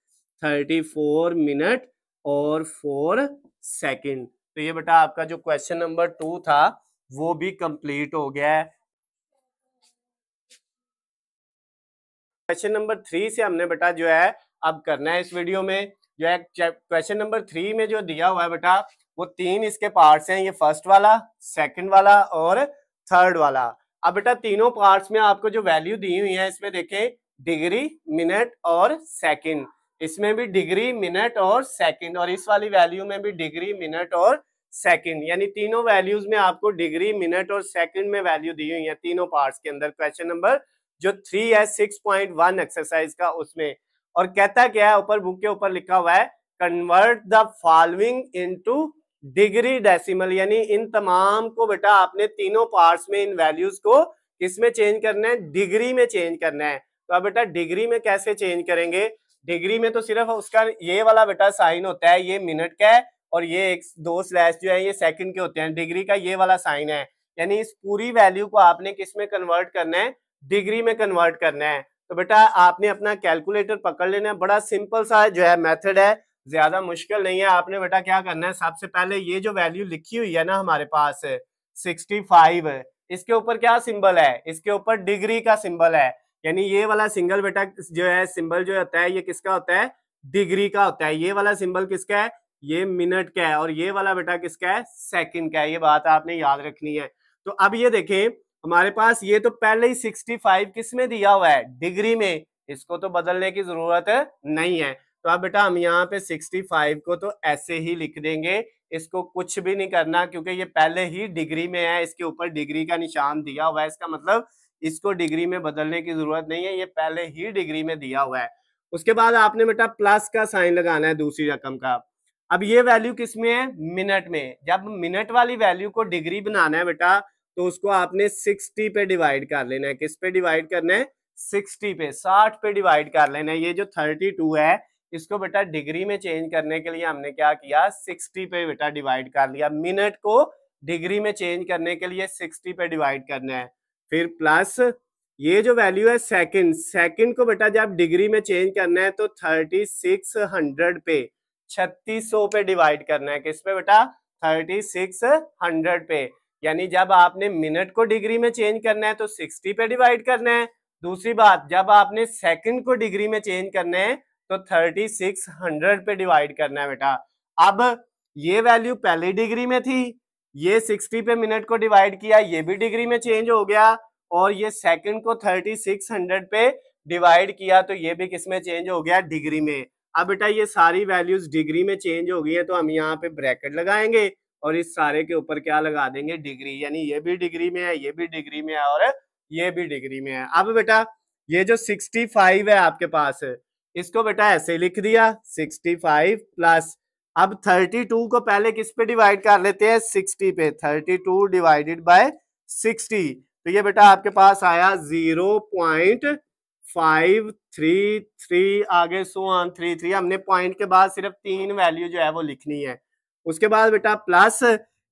34 मिनट और 4 सेकंड। तो ये बेटा आपका जो क्वेश्चन नंबर 2 था वो भी कंप्लीट हो गया है। क्वेश्चन नंबर 3 से हमने बेटा जो है अब करना है इस वीडियो में। जो है क्वेश्चन नंबर 3 में जो दिया हुआ है बेटा वो 3 इसके पार्ट्स हैं, ये फर्स्ट वाला, सेकंड वाला और थर्ड वाला। अब बेटा तीनों पार्ट्स में आपको जो वैल्यू दी हुई है इसमें देखें डिग्री, मिनट और सेकंड। इसमें भी डिग्री, मिनट और सेकंड, और इस वाली वैल्यू में भी डिग्री, मिनट और सेकंड, यानी तीनों वैल्यूज में आपको डिग्री, मिनट और सेकंड में वैल्यू दी हुई है तीनों पार्ट्स के अंदर। क्वेश्चन नंबर जो 3 है 6.1 एक्सरसाइज का उसमें, और कहता क्या है, ऊपर बुक के ऊपर लिखा हुआ है convert the following into degree decimal, यानी इन तमाम को बेटा आपने तीनों पार्ट्स में इन वैल्यूज को किसमें चेंज करना है? डिग्री में चेंज करना है। तो अब बेटा डिग्री में कैसे चेंज करेंगे? डिग्री में तो सिर्फ उसका ये वाला बेटा साइन होता है, ये मिनट का है, और ये एक 2 स्लैश जो है ये सेकंड के होते हैं। डिग्री का ये वाला साइन है, यानी इस पूरी वैल्यू को आपने किस में कन्वर्ट करना है? डिग्री में कन्वर्ट करना है। तो बेटा आपने अपना कैलकुलेटर पकड़ लेना है, बड़ा सिंपल सा जो है मेथड है, ज्यादा मुश्किल नहीं है। आपने बेटा क्या करना है, सबसे पहले ये जो वैल्यू लिखी हुई है ना हमारे पास 65, इसके ऊपर क्या सिंबल है? इसके ऊपर डिग्री का सिंबल है, यानी ये वाला सिंगल बेटा जो है सिंबल जो होता है ये किसका होता है? डिग्री का होता है। ये वाला सिंबल किसका है? ये मिनट का है, और ये वाला बेटा किसका है? सेकंड का है। ये बात आपने याद रखनी है। तो अब ये देखें हमारे पास ये तो पहले ही 65 किस में दिया हुआ है? डिग्री में, इसको तो बदलने की जरूरत नहीं है। तो अब बेटा हम यहाँ पे 65 को तो ऐसे ही लिख देंगे, इसको कुछ भी नहीं करना क्योंकि ये पहले ही डिग्री में है, इसके ऊपर डिग्री का निशान दिया हुआ है, इसका मतलब इसको डिग्री में बदलने की जरूरत नहीं है, ये पहले ही डिग्री में दिया हुआ है। उसके बाद आपने बेटा प्लस का साइन लगाना है दूसरी रकम का। अब ये वैल्यू किस में है? मिनट में। जब मिनट वाली वैल्यू को डिग्री बनाना है बेटा तो उसको आपने 60 पे डिवाइड कर लेना है। किस पे डिवाइड करना है? 60 पे, 60 पे डिवाइड कर लेना है। ये जो 32 है इसको बेटा डिग्री में चेंज करने के लिए हमने क्या किया? 60 पे बेटा डिवाइड कर लिया। मिनट को डिग्री में चेंज करने के लिए 60 पे डिवाइड करना है। फिर प्लस ये जो वैल्यू है सेकंड, सेकंड को बेटा जब डिग्री में चेंज करना है तो 3600 पे, 3600 पे डिवाइड करना है। किस पे बेटा? 3600 पे, यानी जब आपने मिनट को डिग्री में चेंज करना है तो 60 पे डिवाइड करना है। दूसरी बात, जब आपने सेकंड को डिग्री में चेंज करना है तो 3600 पे डिवाइड करना है बेटा। अब ये वैल्यू पहले डिग्री में थी, ये 60 पे मिनट को डिवाइड किया, ये भी डिग्री में चेंज हो गया, और ये सेकंड को 3600 पे डिवाइड किया तो ये भी किसमें चेंज हो गया? डिग्री में। अब बेटा ये सारी वैल्यूज डिग्री में चेंज हो गई है तो हम यहाँ पे ब्रैकेट लगाएंगे और इस सारे के ऊपर क्या लगा देंगे? डिग्री, यानी ये भी डिग्री में है, ये भी डिग्री में है और ये भी डिग्री में है। अब बेटा ये जो 65 है आपके पास, इसको बेटा ऐसे लिख दिया 65 प्लस, अब 32 को पहले किस पे डिवाइड कर लेते हैं, 60 पे। 32 डिवाइडेड बाय 60, तो ये बेटा आपके पास आया 0.533, आगे सो ऑन 33। हमने पॉइंट के बाद सिर्फ 3 वैल्यू जो है वो लिखनी है। उसके बाद बेटा प्लस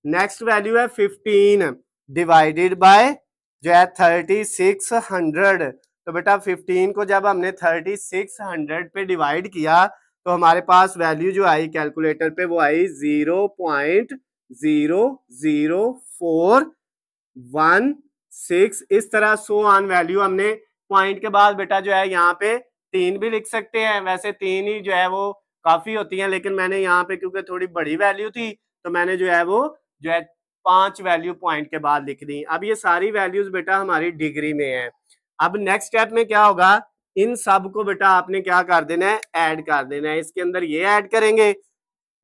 नेक्स्ट वैल्यू है 15 डिवाइडेड बाय जो है 3600। तो बेटा 15 को जब हमने 3600 पे डिवाइड किया तो हमारे पास वैल्यू जो आई कैलकुलेटर पे वो आई 0.00416। इस तरह सो ऑन वैल्यू हमने पॉइंट के बाद बेटा जो है यहाँ पे 3 भी लिख सकते हैं। वैसे 3 ही जो है वो काफी होती हैं, लेकिन मैंने यहाँ पे क्योंकि थोड़ी बड़ी वैल्यू थी तो मैंने जो है वो जो है 5 वैल्यू पॉइंट के बाद लिख दी। अब ये सारी वैल्यूज बेटा हमारी डिग्री में है। अब नेक्स्ट स्टेप में क्या होगा, इन सब को बेटा आपने क्या कर देना है, ऐड कर देना है। इसके अंदर ये ऐड करेंगे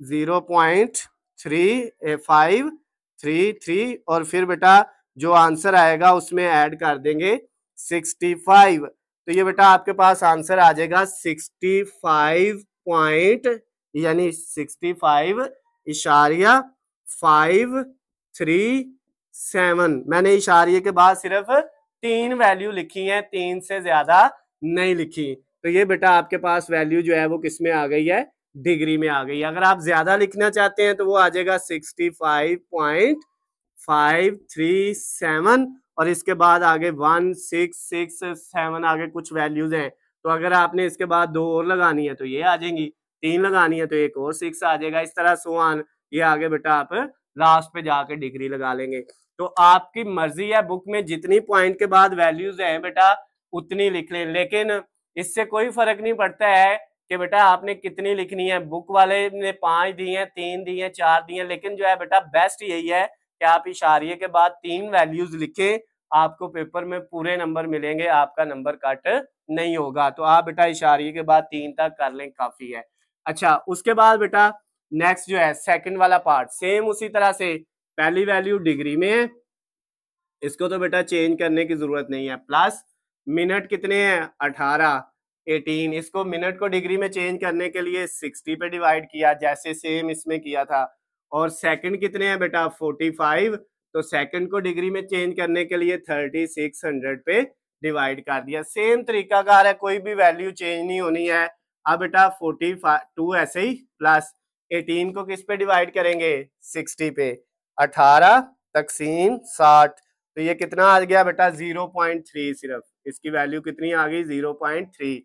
0.3533 और फिर बेटा जो आंसर आएगा उसमें ऐड कर देंगे 65। तो ये बेटा आपके पास आंसर आ जाएगा 65 पॉइंट यानी 65.537। मैंने इशारे के बाद सिर्फ 3 वैल्यू लिखी हैं, 3 से ज्यादा नहीं लिखी। तो ये बेटा आपके पास वैल्यू जो है वो किस में आ गई है, डिग्री में आ गई। अगर आप ज्यादा लिखना चाहते हैं तो वो आ जाएगा 65.537 और इसके बाद आगे 1667 आगे कुछ वैल्यूज हैं। तो अगर आपने इसके बाद 2 और लगानी है तो ये आ जाएंगी, 3 लगानी है तो एक और 6 आ जाएगा। इस तरह सो ऑन ये आगे बेटा आप लास्ट पे जाके डिग्री लगा लेंगे। तो आपकी मर्जी है, बुक में जितनी पॉइंट के बाद वैल्यूज हैं बेटा उतनी लिख लें, लेकिन इससे कोई फर्क नहीं पड़ता है कि बेटा आपने कितनी लिखनी है। बुक वाले ने 5 दी हैं, 3 दी हैं, 4 दी हैं, लेकिन जो है बेटा बेस्ट यही है कि आप इशारे के बाद 3 वैल्यूज लिखें, आपको पेपर में पूरे नंबर मिलेंगे, आपका नंबर कट नहीं होगा। तो आप बेटा इशारे के बाद 3 तक कर लें, काफी है। अच्छा, उसके बाद बेटा नेक्स्ट जो है सेकंड वाला पार्ट, सेम उसी तरह से पहली वैल्यू डिग्री में है, इसको तो बेटा चेंज करने की जरूरत नहीं है। प्लस मिनट कितने हैं, 18 इसको मिनट को डिग्री में चेंज करने के लिए 60 पे डिवाइड किया जैसे सेम इसमें किया था। और सेकंड कितने हैं बेटा, 45, तो सेकंड को डिग्री में चेंज करने के लिए 3600 पे डिवाइड कर दिया। सेम तरीकाकार है, कोई भी वैल्यू चेंज नहीं होनी है। अब बेटा 42 ऐसे ही प्लस 18 को किस पे डिवाइड करेंगे, 60 पे। 18 तकसीम 60, तो ये कितना आ गया बेटा, 0.3। सिर्फ इसकी वैल्यू कितनी आ गई, 0.3।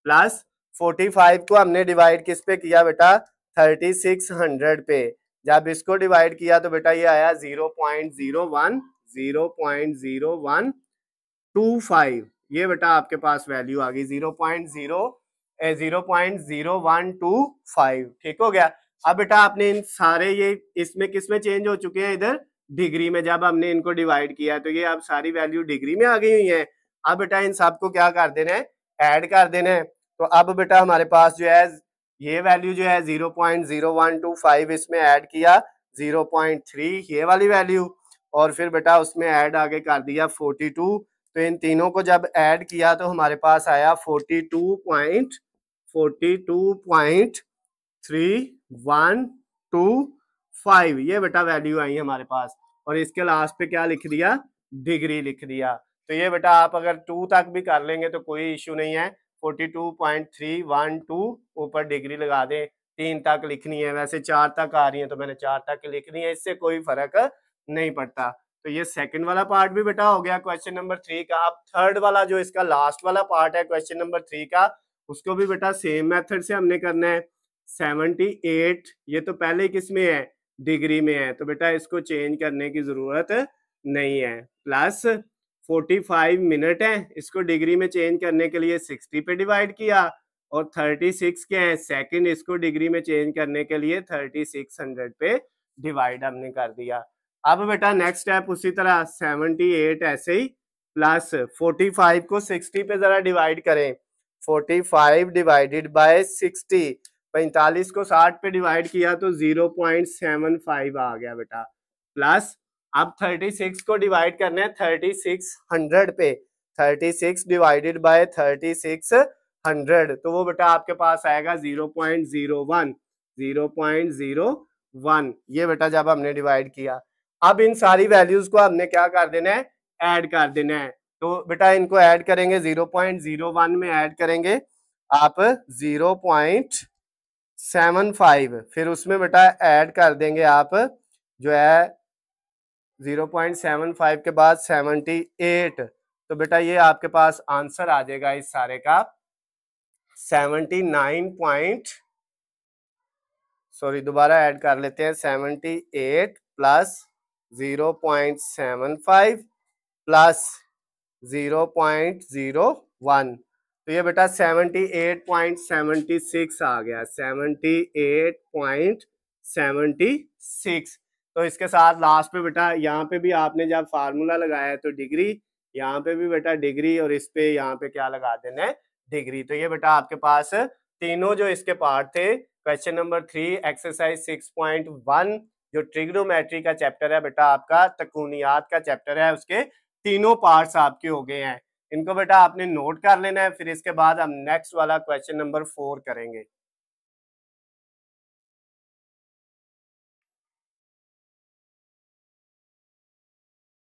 प्लस 45 को हमने डिवाइड किस पे किया बेटा, 3600 पे। जब इसको डिवाइड किया तो बेटा ये आया 0.0125। ये बेटा आपके पास वैल्यू आ गई 0.0125। ठीक हो गया। अब बेटा आपने इन सारे ये इसमें किसमें चेंज हो चुके हैं, इधर डिग्री में। जब हमने इनको डिवाइड किया तो ये अब सारी वैल्यू डिग्री में आ गई हुई है। अब बेटा इन सबको क्या कर देना है, ऐड कर देना है। तो अब बेटा हमारे पास जो है ये वैल्यू जो है 0.0125 इसमें ऐड किया 0.3 ये वाली वैल्यू, और फिर बेटा उसमें ऐड आगे कर दिया 42। तो इन तीनों को जब ऐड किया तो हमारे पास आया 42.3125। ये बेटा वैल्यू आई हमारे पास, और इसके लास्ट पे क्या लिख दिया, डिग्री लिख दिया। तो ये बेटा आप अगर 2 तक भी कर लेंगे तो कोई इश्यू नहीं है। 42.312 ऊपर डिग्री लगा दें, 3 तक लिखनी है। वैसे 4 तक आ रही है तो मैंने 4 तक लिखनी है, इससे कोई फर्क नहीं पड़ता। तो ये सेकंड वाला पार्ट भी बेटा हो गया क्वेश्चन नंबर 3 का। अब थर्ड वाला जो इसका लास्ट वाला पार्ट है क्वेश्चन नंबर 3 का, उसको भी बेटा सेम मेथड से हमने करना है। 78 ये तो पहले किस में है, डिग्री में है, तो बेटा इसको चेंज करने की जरूरत नहीं है। प्लस 45 मिनट है, इसको डिग्री में चेंज करने के लिए 60 पे डिवाइड किया, और 36 के हैं सेकंड, इसको डिग्री में चेंज करने के लिए 3600 पे डिवाइड हमने कर दिया। अब बेटा नेक्स्ट स्टेप उसी तरह 78 ऐसे ही, प्लस 45 को 60 पे जरा डिवाइड करें। 45 डिवाइडेड बाय 60, 45 को 60 पे डिवाइड किया तो 0.75 आ गया बेटा। प्लस अब 36 को डिवाइड करना है 3600 पे, 36 डिवाइडेड बाय 3600, तो वो बेटा आपके पास आएगा 0.01। 0.01 ये बेटा जब हमने डिवाइड किया, अब इन सारी वैल्यूज को हमने क्या कर देना है, ऐड कर देना है। तो बेटा इनको ऐड करेंगे, 0.01 में ऐड करेंगे आप 0.75, फिर उसमें बेटा ऐड कर देंगे आप जो है 0.75 के बाद 78, तो बेटा ये आपके पास आंसर आ जाएगा इस सारे का 79 दोबारा ऐड कर लेते हैं, 78 प्लस 0.75 प्लस 0.01, तो ये बेटा 78.76 आ गया, 78.76। तो इसके साथ लास्ट पे बेटा यहाँ पे भी आपने जब फार्मूला लगाया है तो डिग्री, यहाँ पे भी बेटा डिग्री, और इस पे यहाँ पे क्या लगा देना है, डिग्री। तो ये बेटा आपके पास तीनों जो इसके पार्ट थे, क्वेश्चन नंबर 3 एक्सरसाइज 6.1 जो ट्रिग्नोमेट्री का चैप्टर है बेटा आपका, तकूनियात का चैप्टर है, उसके तीनों पार्ट्स आपके हो गए हैं। इनको बेटा आपने नोट कर लेना है, फिर इसके बाद हम नेक्स्ट वाला क्वेश्चन नंबर 4 करेंगे।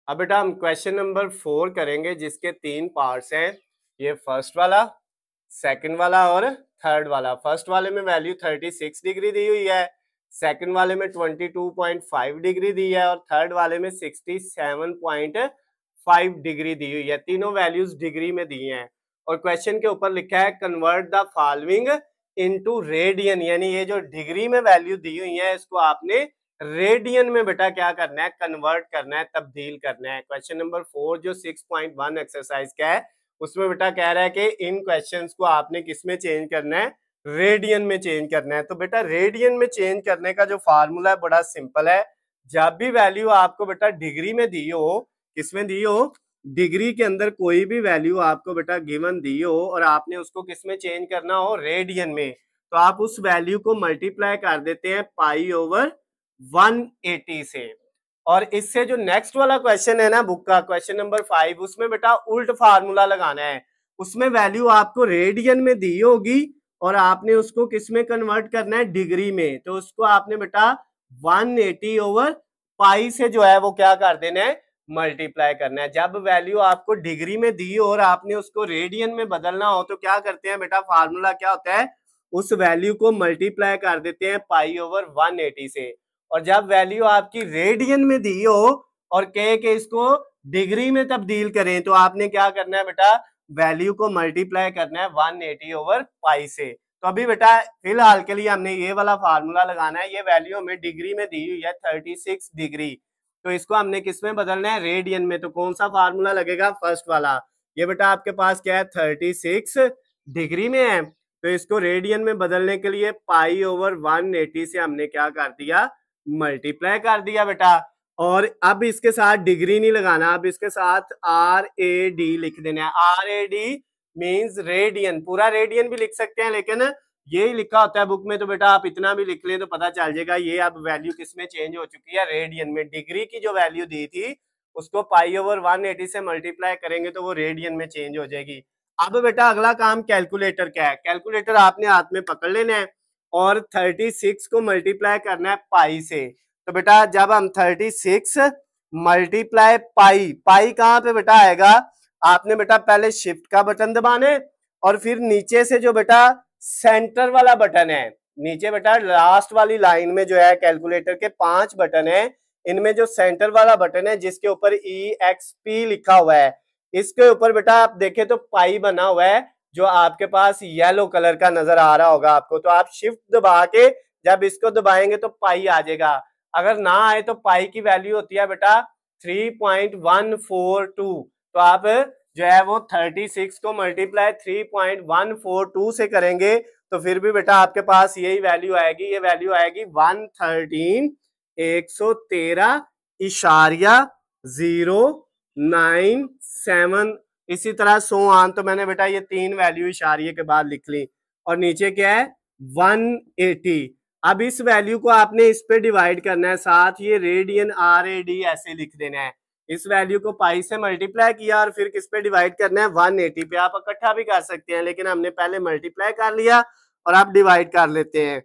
अब बेटा हम क्वेश्चन नंबर 4 करेंगे जिसके 3 पार्ट्स हैं, ये फर्स्ट वाला, सेकंड वाला और थर्ड वाला। फर्स्ट वाले में वैल्यू 36 डिग्री दी हुई है, सेकंड वाले में 22.5 डिग्री दी है और थर्ड वाले में 67.5 डिग्री दी हुई है। तीनों वैल्यूज डिग्री में दी हैं और क्वेश्चन के ऊपर लिखा है convert the following into radian, यानी ये जो डिग्री में वैल्यू दी हुई है इसको आपने रेडियन में बेटा क्या करना है, कन्वर्ट करना है, तब्दील करना है। क्वेश्चन नंबर 4 जो 6.1 एक्सरसाइज का है उसमें बेटा कह रहा है कि इन क्वेश्चंस को आपने किस में चेंज करना है, रेडियन में चेंज करना है। तो बेटा रेडियन में चेंज करने का जो फार्मूला है बड़ा सिंपल है, जब भी वैल्यू आपको बेटा डिग्री में दी हो, किसमें दी हो, डिग्री के अंदर कोई भी वैल्यू आपको बेटा गिवन दी हो और आपने उसको किस में चेंज करना हो, रेडियन में, तो आप उस वैल्यू को मल्टीप्लाई कर देते हैं पाई ओवर 180 से। और इससे जो नेक्स्ट वाला क्वेश्चन है ना बुक का, क्वेश्चन नंबर 5, उसमें बेटा उल्ट फार्मूला लगाना है। उसमें वैल्यू आपको रेडियन में दी होगी और आपने उसको किस में कन्वर्ट करना है, डिग्री में, तो उसको आपने बेटा 180 ओवर पाई से जो है वो क्या कर देना है, मल्टीप्लाई करना है। जब वैल्यू आपको डिग्री में दी हो और आपने उसको रेडियन में बदलना हो तो क्या करते हैं बेटा, फार्मूला क्या होता है, उस वैल्यू को मल्टीप्लाई कर देते हैं पाई ओवर 180 से। और जब वैल्यू आपकी रेडियन में दी हो और कहे कि इसको डिग्री में तब्दील करें तो आपने क्या करना है बेटा, वैल्यू को मल्टीप्लाई करना है 180 ओवर पाई से। तो अभी बेटा फिलहाल के लिए हमने ये वाला फार्मूला लगाना है, ये वैल्यू हमें डिग्री में दी हुई है 36 डिग्री, तो इसको हमने किस में बदलना है, रेडियन में। तो कौन सा फार्मूला लगेगा, फर्स्ट वाला। ये बेटा आपके पास क्या है, 36 डिग्री में है, तो इसको रेडियन में बदलने के लिए पाई ओवर 180 से हमने क्या कर दिया, मल्टीप्लाई कर दिया बेटा। और अब इसके साथ डिग्री नहीं लगाना, अब इसके साथ RAD लिख देना है। RAD मींस रेडियन, पूरा रेडियन भी लिख सकते हैं लेकिन यही लिखा होता है बुक में, तो बेटा आप इतना भी लिख लें तो पता चल जाएगा ये अब वैल्यू किसमें चेंज हो चुकी है, रेडियन में। डिग्री की जो वैल्यू दी थी उसको पाई ओवर 180 से मल्टीप्लाई करेंगे तो वो रेडियन में चेंज हो जाएगी। अब बेटा अगला काम कैलकुलेटर का है, कैलकुलेटर आपने हाथ में पकड़ लेना है और 36 को मल्टीप्लाई करना है पाई से। तो बेटा जब हम 36 मल्टीप्लाई पाई, पाई कहाँ पे बेटा आएगा, आपने बेटा पहले शिफ्ट का बटन दबाना है और फिर नीचे से जो बेटा सेंटर वाला बटन है, नीचे बेटा लास्ट वाली लाइन में जो है कैलकुलेटर के 5 बटन है, इनमें जो सेंटर वाला बटन है जिसके ऊपर EXP लिखा हुआ है, इसके ऊपर बेटा आप देखें तो पाई बना हुआ है जो आपके पास येलो कलर का नजर आ रहा होगा आपको। तो आप शिफ्ट दबा के जब इसको दबाएंगे तो पाई आ जाएगा, अगर ना आए तो पाई की वैल्यू होती है बेटा 3.142। तो आप जो है वो 36 को मल्टीप्लाई 3.142 से करेंगे तो फिर भी बेटा आपके पास यही वैल्यू आएगी, ये वैल्यू आएगी 113,097। इसी तरह सो ऑन, तो मैंने बेटा ये 3 वैल्यू इशारिये के बाद लिख ली और नीचे क्या है 180। अब इस वैल्यू को आपने इस पे डिवाइड करना है, साथ ये रेडियन RAD ऐसे लिख देना है। इस वैल्यू को पाई से मल्टीप्लाई किया और फिर किस पे डिवाइड करना है, 180 पे। आप इकट्ठा भी कर सकते हैं लेकिन हमने पहले मल्टीप्लाई कर लिया और अब डिवाइड कर लेते हैं।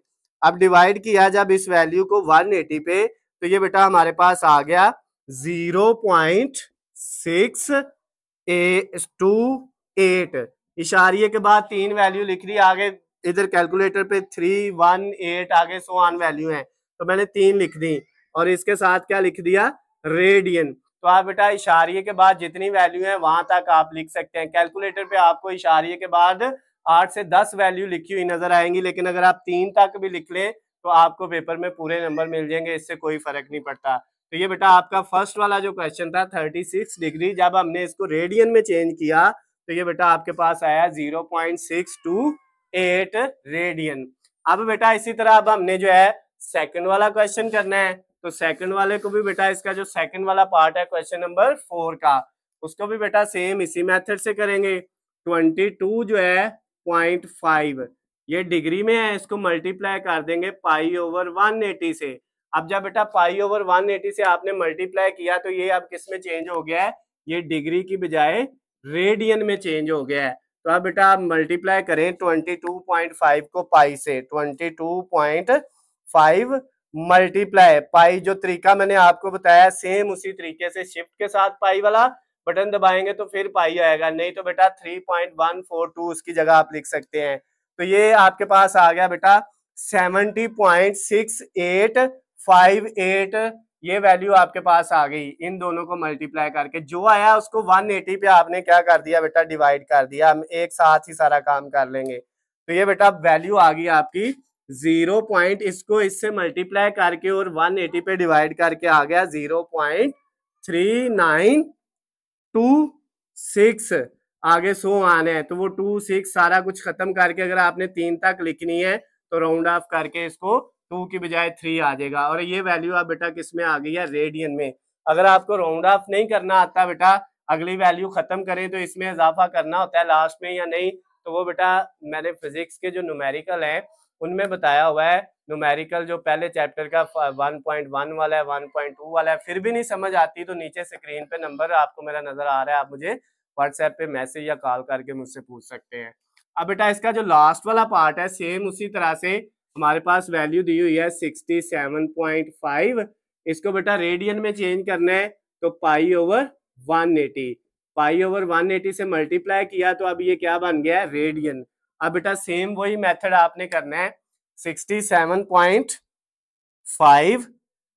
अब डिवाइड किया जब इस वैल्यू को 180 पे, तो ये बेटा हमारे पास आ गया 0.628। इशारिये के बाद 3 वैल्यू लिख दी, आगे इधर कैलकुलेटर पे 3, 1, 8 आगे सो ऑन वैल्यू है, तो मैंने 3 लिख दी और इसके साथ क्या लिख दिया, रेडियन। तो आप बेटा इशारिये के बाद जितनी वैल्यू है वहां तक आप लिख सकते हैं। कैलकुलेटर पे आपको इशारिये के बाद 8 से 10 वैल्यू लिखी हुई नजर आएंगी, लेकिन अगर आप 3 तक भी लिख लें तो आपको पेपर में पूरे नंबर मिल जाएंगे, इससे कोई फर्क नहीं पड़ता। तो ये बेटा आपका फर्स्ट वाला जो क्वेश्चन था 36 डिग्री, जब हमने इसको रेडियन में चेंज किया तो ये बेटा आपके पास आया 0.628 रेडियन। अब बेटा इसी तरह अब हमने जो है सेकंड वाला क्वेश्चन करना है, तो सेकंड वाले को भी बेटा इसका जो सेकंड वाला पार्ट है क्वेश्चन नंबर 4 का, उसको भी बेटा सेम इसी मेथड से करेंगे। 22 जो है 0.5 ये डिग्री में है, इसको मल्टीप्लाई कर देंगे पाई ओवर 180 से। अब जब बेटा पाई ओवर 180 से आपने मल्टीप्लाई किया तो ये अब किस में चेंज हो गया है, ये डिग्री की बजाय रेडियन में चेंज हो गया है। तो अब बेटा आप मल्टीप्लाई करें 22.5 को पाई से, 22.5 मल्टीप्लाई पाई, जो तरीका मैंने आपको बताया सेम उसी तरीके से शिफ्ट के साथ पाई वाला बटन दबाएंगे तो फिर पाई आएगा, नहीं तो बेटा 3.142 उसकी जगह आप लिख सकते हैं। तो ये आपके पास आ गया बेटा 70.6858, ये वैल्यू आपके पास आ गई इन दोनों को मल्टीप्लाई करके। जो आया उसको 180 पे आपने क्या कर दिया बेटा, डिवाइड कर दिया। हम एक साथ ही सारा काम कर लेंगे। तो ये बेटा वैल्यू आ गई आपकी 0 पॉइंट, इसको इससे मल्टीप्लाई करके और 180 पे डिवाइड करके आ गया 0.3926। आगे 100 आने हैं तो वो 26 सारा कुछ खत्म करके अगर आपने 3 तक लिखनी है तो राउंड ऑफ करके इसको 2 की बजाय 3 आ जाएगा। और ये वैल्यू आप बेटा किस में आ गई है, रेडियन में। अगर आपको राउंड ऑफ नहीं करना आता बेटा, अगली वैल्यू खत्म करें तो इसमें इजाफा करना होता है लास्ट में या नहीं, तो वो बेटा मैंने फिजिक्स के जो न्यूमेरिकल है उनमें बताया हुआ है। न्यूमेरिकल जो पहले चैप्टर का 1.1 वाला है, 1.2 वाला है, फिर भी नहीं समझ आती तो नीचे स्क्रीन पे नंबर आपको मेरा नजर आ रहा है, आप मुझे व्हाट्सएप पे मैसेज या कॉल करके मुझसे पूछ सकते हैं। अब बेटा इसका जो लास्ट वाला पार्ट है सेम उसी तरह से हमारे पास वैल्यू दी हुई है 67.5, इसको बेटा रेडियन में चेंज करना है तो पाई ओवर 180, पाई ओवर 180 से मल्टीप्लाई किया तो अब ये क्या बन गया है, रेडियन। अब बेटा सेम वही मेथड आपने करना है, 67.5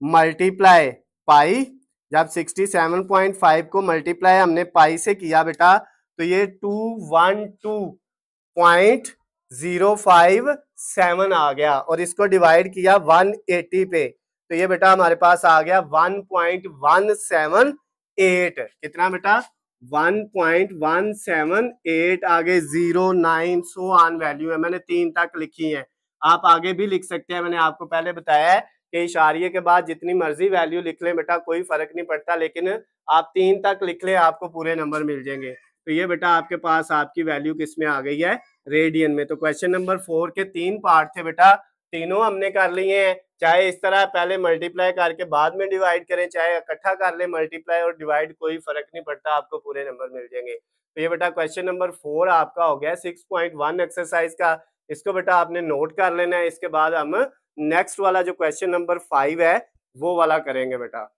मल्टीप्लाई पाई, जब 67.5 को मल्टीप्लाई हमने पाई से किया बेटा तो ये 212.057 आ गया, और इसको डिवाइड किया 180 पे तो ये बेटा हमारे पास आ गया 1.178। कितना बेटा, 1.178। आगे 0, 9 सो ऑन वैल्यू है, मैंने 3 तक लिखी है, आप आगे भी लिख सकते हैं। मैंने आपको पहले बताया है कि इशारिये के बाद जितनी मर्जी वैल्यू लिख लें बेटा कोई फर्क नहीं पड़ता, लेकिन आप 3 तक लिख लें आपको पूरे नंबर मिल जाएंगे। तो ये बेटा आपके पास आपकी वैल्यू किस में आ गई है, रेडियन में। तो क्वेश्चन नंबर 4 के 3 पार्ट थे बेटा, तीनों हमने कर लिए हैं, चाहे इस तरह पहले मल्टीप्लाई करके बाद में डिवाइड करें, चाहे इकट्ठा कर ले मल्टीप्लाई और डिवाइड, कोई फर्क नहीं पड़ता, आपको पूरे नंबर मिल जाएंगे। तो ये बेटा क्वेश्चन नंबर 4 आपका हो गया 6.1 एक्सरसाइज का, इसको बेटा आपने नोट कर लेना है। इसके बाद हम नेक्स्ट वाला जो क्वेश्चन नंबर 5 है वो वाला करेंगे बेटा।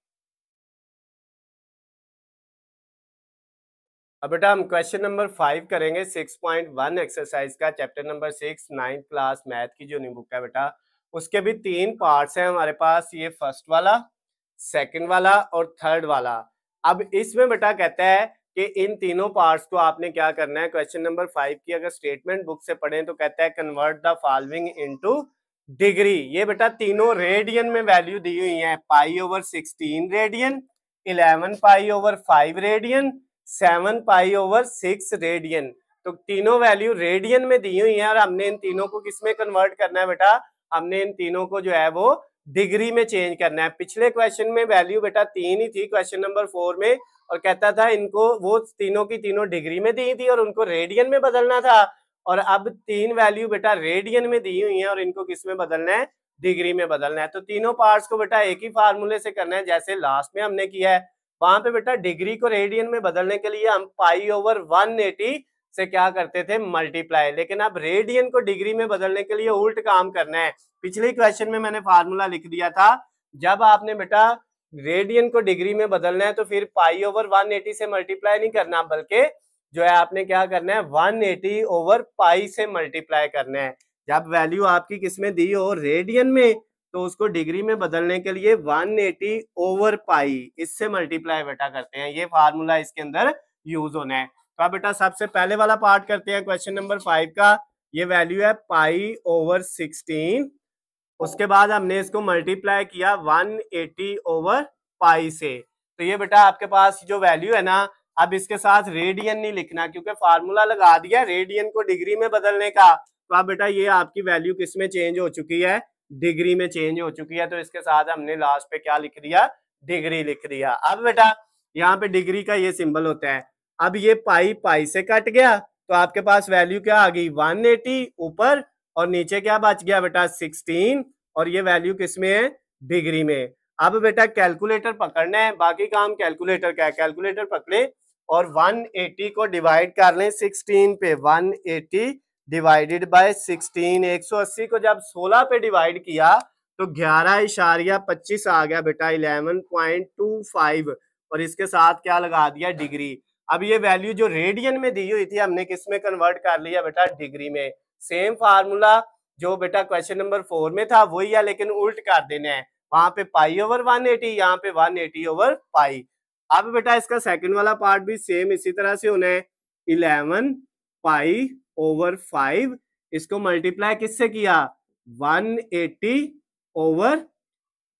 अब बेटा हम क्वेश्चन नंबर 5 करेंगे 6.1 एक्सरसाइज का, chapter number 6 9th class math की जो न्यू बुक है बेटा, उसके भी 3 पार्ट्स हैं हमारे पास, ये फर्स्ट वाला, सेकंड वाला और थर्ड वाला। अब इसमें बेटा कहता है कि इन तीनों पार्ट्स को आपने क्या करना है, क्वेश्चन नंबर 5 की अगर स्टेटमेंट बुक से पढ़ें तो कहता है convert the following into degree. ये बेटा तीनों रेडियन में वैल्यू दी हुई है, pi over 16 radian, 11 pi over 5 radian, 7 pi over 6 radian. तो तीनों वैल्यू रेडियन में दी हुई है और हमने इन तीनों को किस में कन्वर्ट करना है बेटा, हमने इन तीनों को जो है वो डिग्री में चेंज करना है। पिछले क्वेश्चन में वैल्यू बेटा 3 ही थी क्वेश्चन नंबर 4 में, और कहता था इनको वो तीनों की तीनों डिग्री में दी थी और उनको रेडियन में बदलना था, और अब 3 वैल्यू बेटा रेडियन में दी हुई है और इनको किस में बदलना है, डिग्री में बदलना है। तो तीनों पार्ट्स को बेटा एक ही फार्मूले से करना है जैसे लास्ट में हमने किया है। वहां पे बेटा डिग्री को रेडियन में बदलने के लिए हम पाई ओवर 180 से क्या करते थे, मल्टीप्लाई। लेकिन अब रेडियन को डिग्री में बदलने के लिए उल्ट काम करना है। पिछले क्वेश्चन में मैंने फार्मूला लिख दिया था, जब आपने बेटा रेडियन को डिग्री में बदलना है तो फिर पाई ओवर 180 से मल्टीप्लाई नहीं करना, बल्कि जो है आपने क्या करना है, 180 ओवर पाई से मल्टीप्लाई करना है। जब वैल्यू आपकी किसमें दी हो, रेडियन में, तो उसको डिग्री में बदलने के लिए 180 ओवर पाई इससे मल्टीप्लाई बेटा करते हैं। ये फार्मूला इसके अंदर यूज होना है। तो अब बेटा सबसे पहले वाला पार्ट करते हैं क्वेश्चन नंबर 5 का। ये वैल्यू है पाई ओवर 16, उसके बाद हमने इसको मल्टीप्लाई किया 180 ओवर पाई से। तो ये बेटा आपके पास जो वैल्यू है ना, अब इसके साथ रेडियन नहीं लिखना क्योंकि फार्मूला लगा दिया रेडियन को डिग्री में बदलने का। तो अब बेटा ये आपकी वैल्यू किस में चेंज हो चुकी है, डिग्री में चेंज हो चुकी है। तो इसके साथ हमने लास्ट पे क्या लिख दिया, डिग्री लिख दिया। अब बेटा यहाँ पे डिग्री का ये सिंबल होता है। अब ये पाई पाई से कट गया तो आपके पास वैल्यू क्या आ गई, 180 ऊपर, और नीचे क्या बच गया बेटा 16, और ये वैल्यू किसमें है, डिग्री में। अब बेटा कैलकुलेटर पकड़ना है, बाकी काम कैलकुलेटर का है। कैलकुलेटर पकड़े और 180 को डिवाइड कर लें 16 पे। 180 डिवाइडेड बाय 16, 180 को जब 16 पे डिवाइड किया तो 11.25 आ गया बेटा, 11.25, और इसके साथ क्या लगा दिया, डिग्री। अब ये वैल्यू जो रेडियन में दी हुई थी हमने किस में कन्वर्ट कर लिया बेटा, डिग्री में। सेम फार्मूला जो बेटा क्वेश्चन नंबर 4 में था वही है, लेकिन उल्ट कर देना है। वहां पे पाई ओवर 180, यहाँ पे 180 ओवर पाई। अब बेटा इसका सेकंड वाला पार्ट भी सेम इसी तरह से होना है। 11 पाई ओवर 5, इसको मल्टीप्लाई किससे किया, 180 ओवर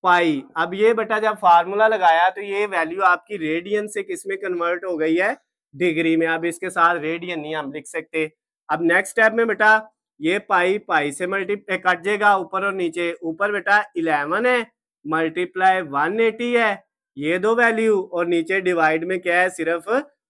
पाई। अब ये बेटा जब फार्मूला लगाया तो ये वैल्यू आपकी रेडियन से किसमें कन्वर्ट हो गई है, डिग्री में। अब इसके साथ रेडियन नहीं हम लिख सकते। अब नेक्स्ट स्टेप में बेटा ये पाई पाई से मल्टीप्लाई कट जाएगा ऊपर और नीचे। ऊपर बेटा 11 है मल्टीप्लाई 180 है, ये दो वैल्यू, और नीचे डिवाइड में क्या है, सिर्फ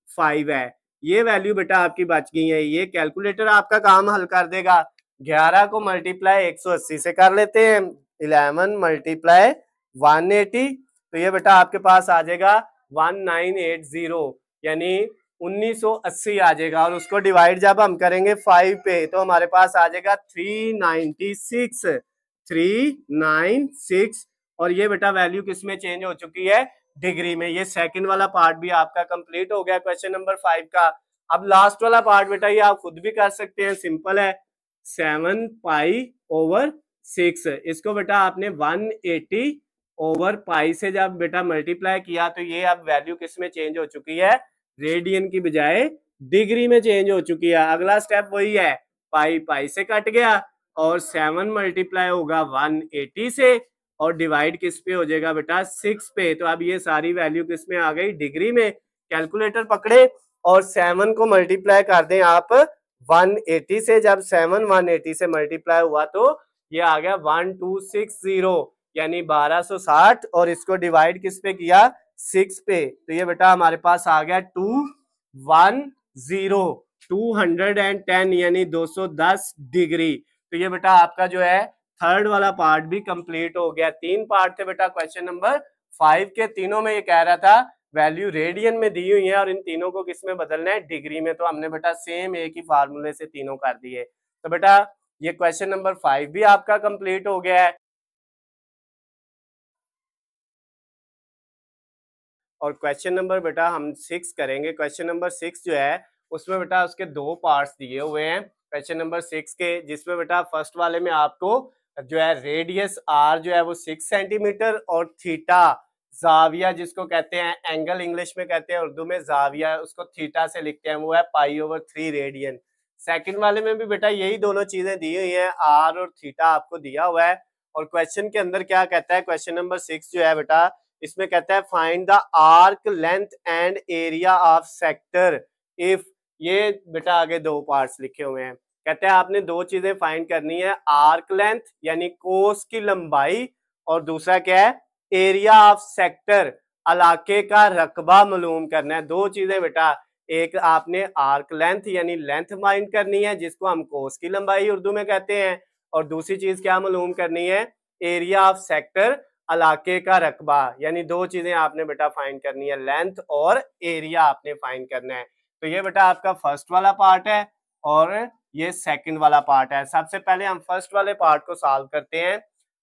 5 है। ये वैल्यू बेटा आपकी बच गई है। ये कैलकुलेटर आपका काम हल कर देगा। 11 को मल्टीप्लाई 180 से कर लेते हैं, 11 मल्टीप्लाई 180, तो ये बेटा आपके पास आ जाएगा 1980, यानी 1980 आ जाएगा। और उसको डिवाइड जब हम करेंगे 5 पे तो हमारे पास आ जाएगा 396, और ये बेटा वैल्यू किस में चेंज हो चुकी है, डिग्री में। ये सेकंड वाला पार्ट भी आपका कंप्लीट हो गया क्वेश्चन नंबर 5 का। अब लास्ट वाला पार्ट बेटा ये आप खुद भी कर सकते हैं, सिंपल है। 7 पाई ओवर 6, इसको बेटा आपने 180 ओवर पाई से जब बेटा मल्टीप्लाई किया तो ये अब वैल्यू किस में चेंज हो चुकी है, रेडियन की बजाय डिग्री में चेंज हो चुकी है। अगला स्टेप वही है, पाई पाई से कट गया और 7 मल्टीप्लाई होगा 180 से, और डिवाइड किस पे हो जाएगा बेटा, 6 पे। तो अब ये सारी वैल्यू किस में आ गई, डिग्री में। कैलकुलेटर पकड़े और 7 को मल्टीप्लाई कर दें आप 180 से। जब 7 180 से मल्टीप्लाई हुआ तो ये आ गया 1260, यानी 1260, और इसको डिवाइड किस पे किया, 6 पे। तो ये बेटा हमारे पास आ गया 210, यानी 210 डिग्री। तो ये बेटा आपका जो है थर्ड वाला पार्ट भी कंप्लीट हो गया। 3 पार्ट थे बेटा क्वेश्चन नंबर 5 के। तीनों में ये कह रहा था वैल्यू रेडियन में दी हुई है और इन तीनों को किस में बदलना है, डिग्री में। तो हमने बेटा सेम एक ही फार्मूले से तीनों कर दिए। तो बेटा ये क्वेश्चन नंबर 5 भी आपका कंप्लीट हो गया है। और क्वेश्चन नंबर बेटा हम 6 करेंगे। क्वेश्चन नंबर 6 जो है उसमें बेटा उसके 2 पार्ट्स दिए हुए हैं क्वेश्चन नंबर 6 के, जिसमें बेटा फर्स्ट वाले में आपको जो है रेडियस आर जो है वो 6 सेंटीमीटर और थीटा जाविया जिसको कहते हैं, एंगल इंग्लिश में कहते हैं, उर्दू में जाविया, उसको थीटा से लिखते हैं, वो है पाई ओवर 3 रेडियन। सेकंड वाले में भी बेटा यही दोनों चीजें दी हुई हैं, आर और थीटा आपको दिया हुआ है। और क्वेश्चन के अंदर क्या कहता है, क्वेश्चन नंबर 6 जो है बेटा इसमें कहता है find the arc length and area of sector if. ये बेटा आगे 2 पार्ट्स लिखे हुए हैं। कहते हैं आपने 2 चीजें फाइंड करनी है, आर्क लेंथ यानी कोस की लंबाई, और दूसरा क्या है, एरिया ऑफ सेक्टर, इलाके का रकबा मालूम करना है। 2 चीजें बेटा, एक आपने आर्क लेंथ यानी लेंथ फाइंड करनी है जिसको हम कोस की लंबाई उर्दू में कहते हैं, और दूसरी चीज क्या मालूम करनी है, एरिया ऑफ सेक्टर, इलाके का रकबा। यानी 2 चीजें आपने बेटा फाइंड करनी है, लेंथ और एरिया आपने फाइंड करना है। तो ये बेटा आपका फर्स्ट वाला पार्ट है और ये सेकंड वाला पार्ट है। सबसे पहले हम फर्स्ट वाले पार्ट को सॉल्व करते हैं।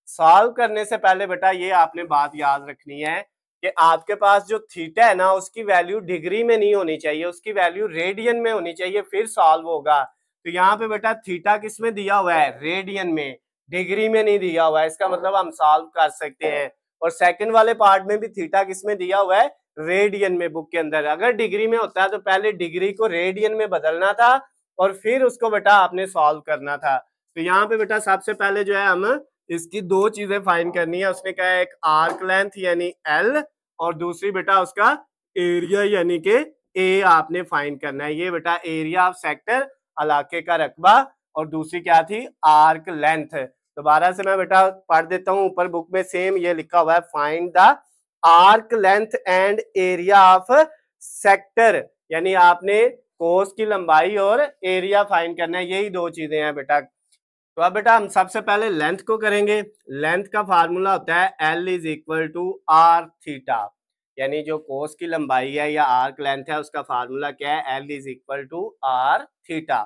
सॉल्व करने से पहले बेटा ये आपने बात याद रखनी है कि आपके पास जो थीटा है ना उसकी वैल्यू डिग्री में नहीं होनी चाहिए, उसकी वैल्यू रेडियन में होनी चाहिए, फिर सॉल्व होगा। तो यहाँ पे बेटा थीटा किस में दिया हुआ है? रेडियन में, डिग्री में नहीं दिया हुआ है। इसका मतलब हम सॉल्व कर सकते हैं। और सेकंड वाले पार्ट में भी थीटा किस में दिया हुआ है? रेडियन में बुक के अंदर। अगर डिग्री में होता है तो पहले डिग्री को रेडियन में बदलना था और फिर उसको बेटा आपने सॉल्व करना था। तो यहाँ पे बेटा सबसे पहले जो है हम इसकी दो चीजें फाइंड करनी है। उसने कहा है एक आर्क लेंथ यानी एल और दूसरी बेटा उसका एरिया यानी कि ए आपने फाइंड करना है। ये बेटा एरिया ऑफ सेक्टर, इलाके का रकबा, और दूसरी क्या थी? Arc length. दोबारा से मैं बेटा पढ़ देता हूँ, ऊपर बुक में सेम ये लिखा हुआ है, find the arc length and area of sector, यानी आपने कोस की लंबाई और एरिया फाइंड करना है। यही दो चीजें हैं बेटा। तो अब बेटा हम सबसे पहले लेंथ को करेंगे। लेंथ का फार्मूला होता है L is equal to r theta, यानी जो कोस की लंबाई है या आर्क लेंथ है उसका फार्मूला क्या है? L is equal to r theta.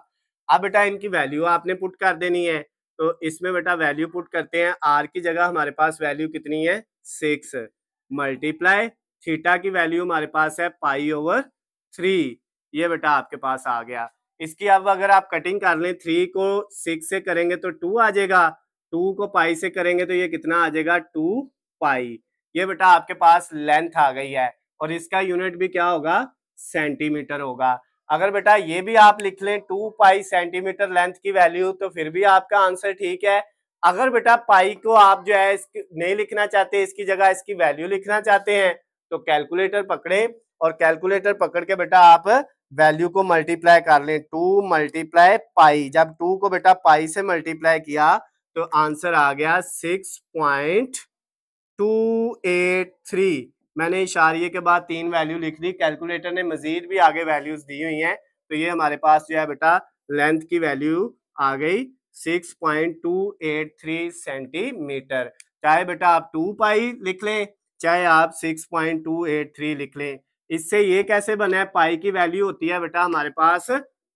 अब बेटा इनकी वैल्यू आपने पुट कर देनी है। तो इसमें बेटा वैल्यू पुट करते हैं। आर की जगह हमारे पास वैल्यू कितनी है? 6 मल्टीप्लाई थीटा की वैल्यू हमारे पास है पाई ओवर 3। ये बेटा आपके पास आ गया। इसकी अब अगर आप कटिंग कर लें, 3 को 6 से करेंगे तो 2 आ जाएगा, 2 को पाई से करेंगे तो ये कितना आ जाएगा? 2 पाई। ये बेटा आपके पास लेंथ आ गई है और इसका यूनिट भी क्या होगा? सेंटीमीटर होगा। अगर बेटा ये भी आप लिख लें 2 पाई सेंटीमीटर लेंथ की वैल्यू, तो फिर भी आपका आंसर ठीक है। अगर बेटा पाई को आप जो है नहीं लिखना चाहते, इसकी जगह इसकी वैल्यू लिखना चाहते हैं, तो कैलकुलेटर पकड़े और कैलकुलेटर पकड़ के बेटा आप वैल्यू को मल्टीप्लाई कर लें। 2 मल्टीप्लाई पाई, जब 2 को बेटा पाई से मल्टीप्लाई किया तो आंसर आ गया 6.283। मैंने इशारिये के बाद 3 वैल्यू लिख दी, कैलकुलेटर ने मजीद भी आगे वैल्यूज दी हुई हैं। तो ये हमारे पास जो है बेटा लेंथ की वैल्यू आ गई 6.283 सेंटीमीटर। चाहे बेटा आप 2 पाई लिख लें, चाहे आप 6.283 लिख लें। इससे ये कैसे बना है? पाई की वैल्यू होती है बेटा हमारे पास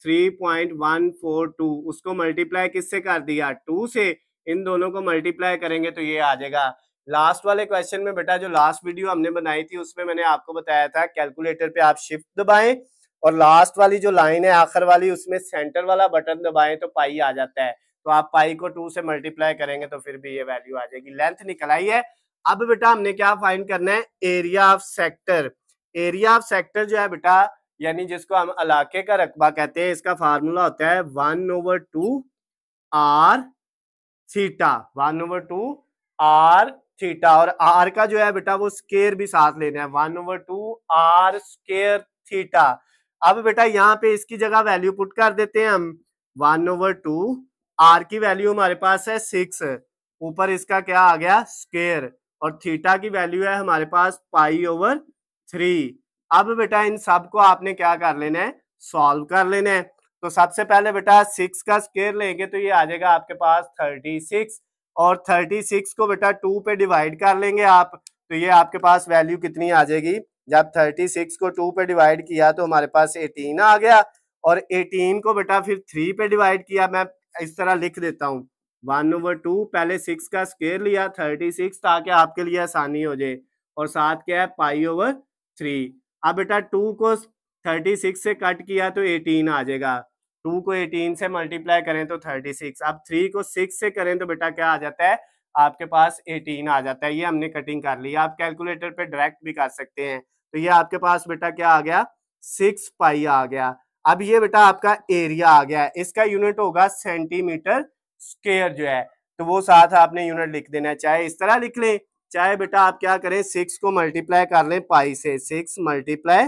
3.142, उसको मल्टीप्लाई किससे कर दिया? 2 से। इन दोनों को मल्टीप्लाई करेंगे तो ये आ जाएगा। लास्ट वाले क्वेश्चन में बेटा जो लास्ट वीडियो हमने बनाई थी उसमें मैंने आपको बताया था कैलकुलेटर पे आप शिफ्ट दबाएं और लास्ट वाली जो लाइन है आखिर वाली उसमें सेंटर वाला बटन दबाएं तो पाई आ जाता है। तो आप पाई को 2 से मल्टीप्लाई करेंगे तो फिर भी ये वैल्यू आ जाएगी। लेंथ निकल आई है। अब बेटा हमने क्या फाइंड करना है? Area of sector. Area of sector जो है बेटा, यानी जिसको हम इलाके का रकबा कहते हैं, इसका फार्मूला होता है 1/2 आर थीटा। 1/2 आर थीटा, और आर का जो है बेटा वो स्केयर भी साथ लेना है, 1/2 आर स्केयर थीटा। अब बेटा यहाँ पे इसकी जगह वैल्यू पुट कर देते हैं हम। 1/2 आर की वैल्यू हमारे पास है 6, ऊपर इसका क्या आ गया? स्केयर, और थीटा की वैल्यू है हमारे पास पाई ओवर 3। अब बेटा इन सब को आपने क्या कर लेना है? सॉल्व कर लेना है। तो सबसे पहले बेटा 6 का स्केयर लेंगे तो ये आ जाएगा आपके पास 36, और 36 को बेटा 2 पे डिवाइड कर लेंगे आप, तो ये आपके पास वैल्यू कितनी आ जाएगी? जब 36 को 2 पे डिवाइड किया तो हमारे पास 18 आ गया, और 18 को बेटा फिर 3 पे डिवाइड किया। मैं इस तरह लिख देता हूँ 1/2, पहले 6 का स्केयर लिया 36 ताकि आपके लिए आसानी हो जाए, और साथ क्या है? Pi over 3। अब बेटा 2 को 36 से कट किया तो 18 आ जाएगा, 2 को 18 से मल्टीप्लाई करें तो 36, अब 3 को 6 से करें तो बेटा क्या आ जाता है? आपके पास 18 आ जाता है। ये हमने कटिंग कर ली। आप कैलकुलेटर पे डायरेक्ट भी कर सकते हैं। तो ये आपके पास बेटा क्या आ गया? 6 पाई आ गया। अब ये बेटा आपका एरिया आ गया, इसका यूनिट होगा सेंटीमीटर स्क्वायर जो है, तो वो साथ आपने यूनिट लिख देना है, चाहे इस तरह लिख लें, चाहे बेटा आप क्या करें 6 को मल्टीप्लाई कर लें पाई से, 6 मल्टीप्लाई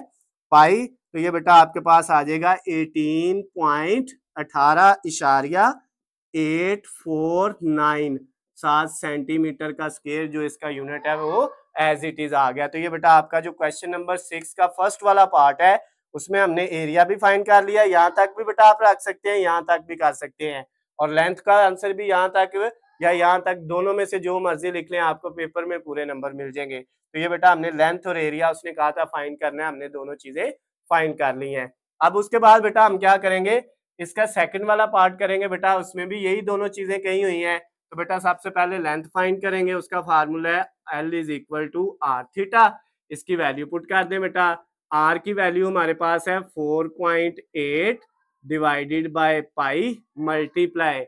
पाई, तो ये बेटा आपके पास आ जाएगा 18.18 7 सेंटीमीटर का स्केयर जो इसका यूनिट है वो एज इट इज आ गया। तो ये बेटा आपका जो क्वेश्चन नंबर 6 का फर्स्ट वाला पार्ट है उसमें हमने एरिया भी फाइंड कर लिया। यहाँ तक भी बेटा आप रख सकते हैं, यहाँ तक भी कर सकते हैं, और लेंथ का आंसर भी यहाँ तक या यहाँ तक, दोनों में से जो मर्जी लिख लें, आपको पेपर में पूरे नंबर मिल जाएंगे। तो ये बेटा हमने लेंथ और एरिया उसने कहा था फाइंड करना है, हमने दोनों चीजें फाइंड कर ली हैं। अब उसके बाद बेटा हम क्या करेंगे, इसका सेकंड वाला पार्ट करेंगे बेटा, उसमें भी यही दोनों चीजें कही हुई हैं। तो बेटा सबसे पहले लेंथ फाइंड करेंगे, उसका फार्मूला है L is equal to r theta. इसकी वैल्यू पुट कर दें बेटा, आर की वैल्यू हमारे पास है 4.8 divided by pi multiply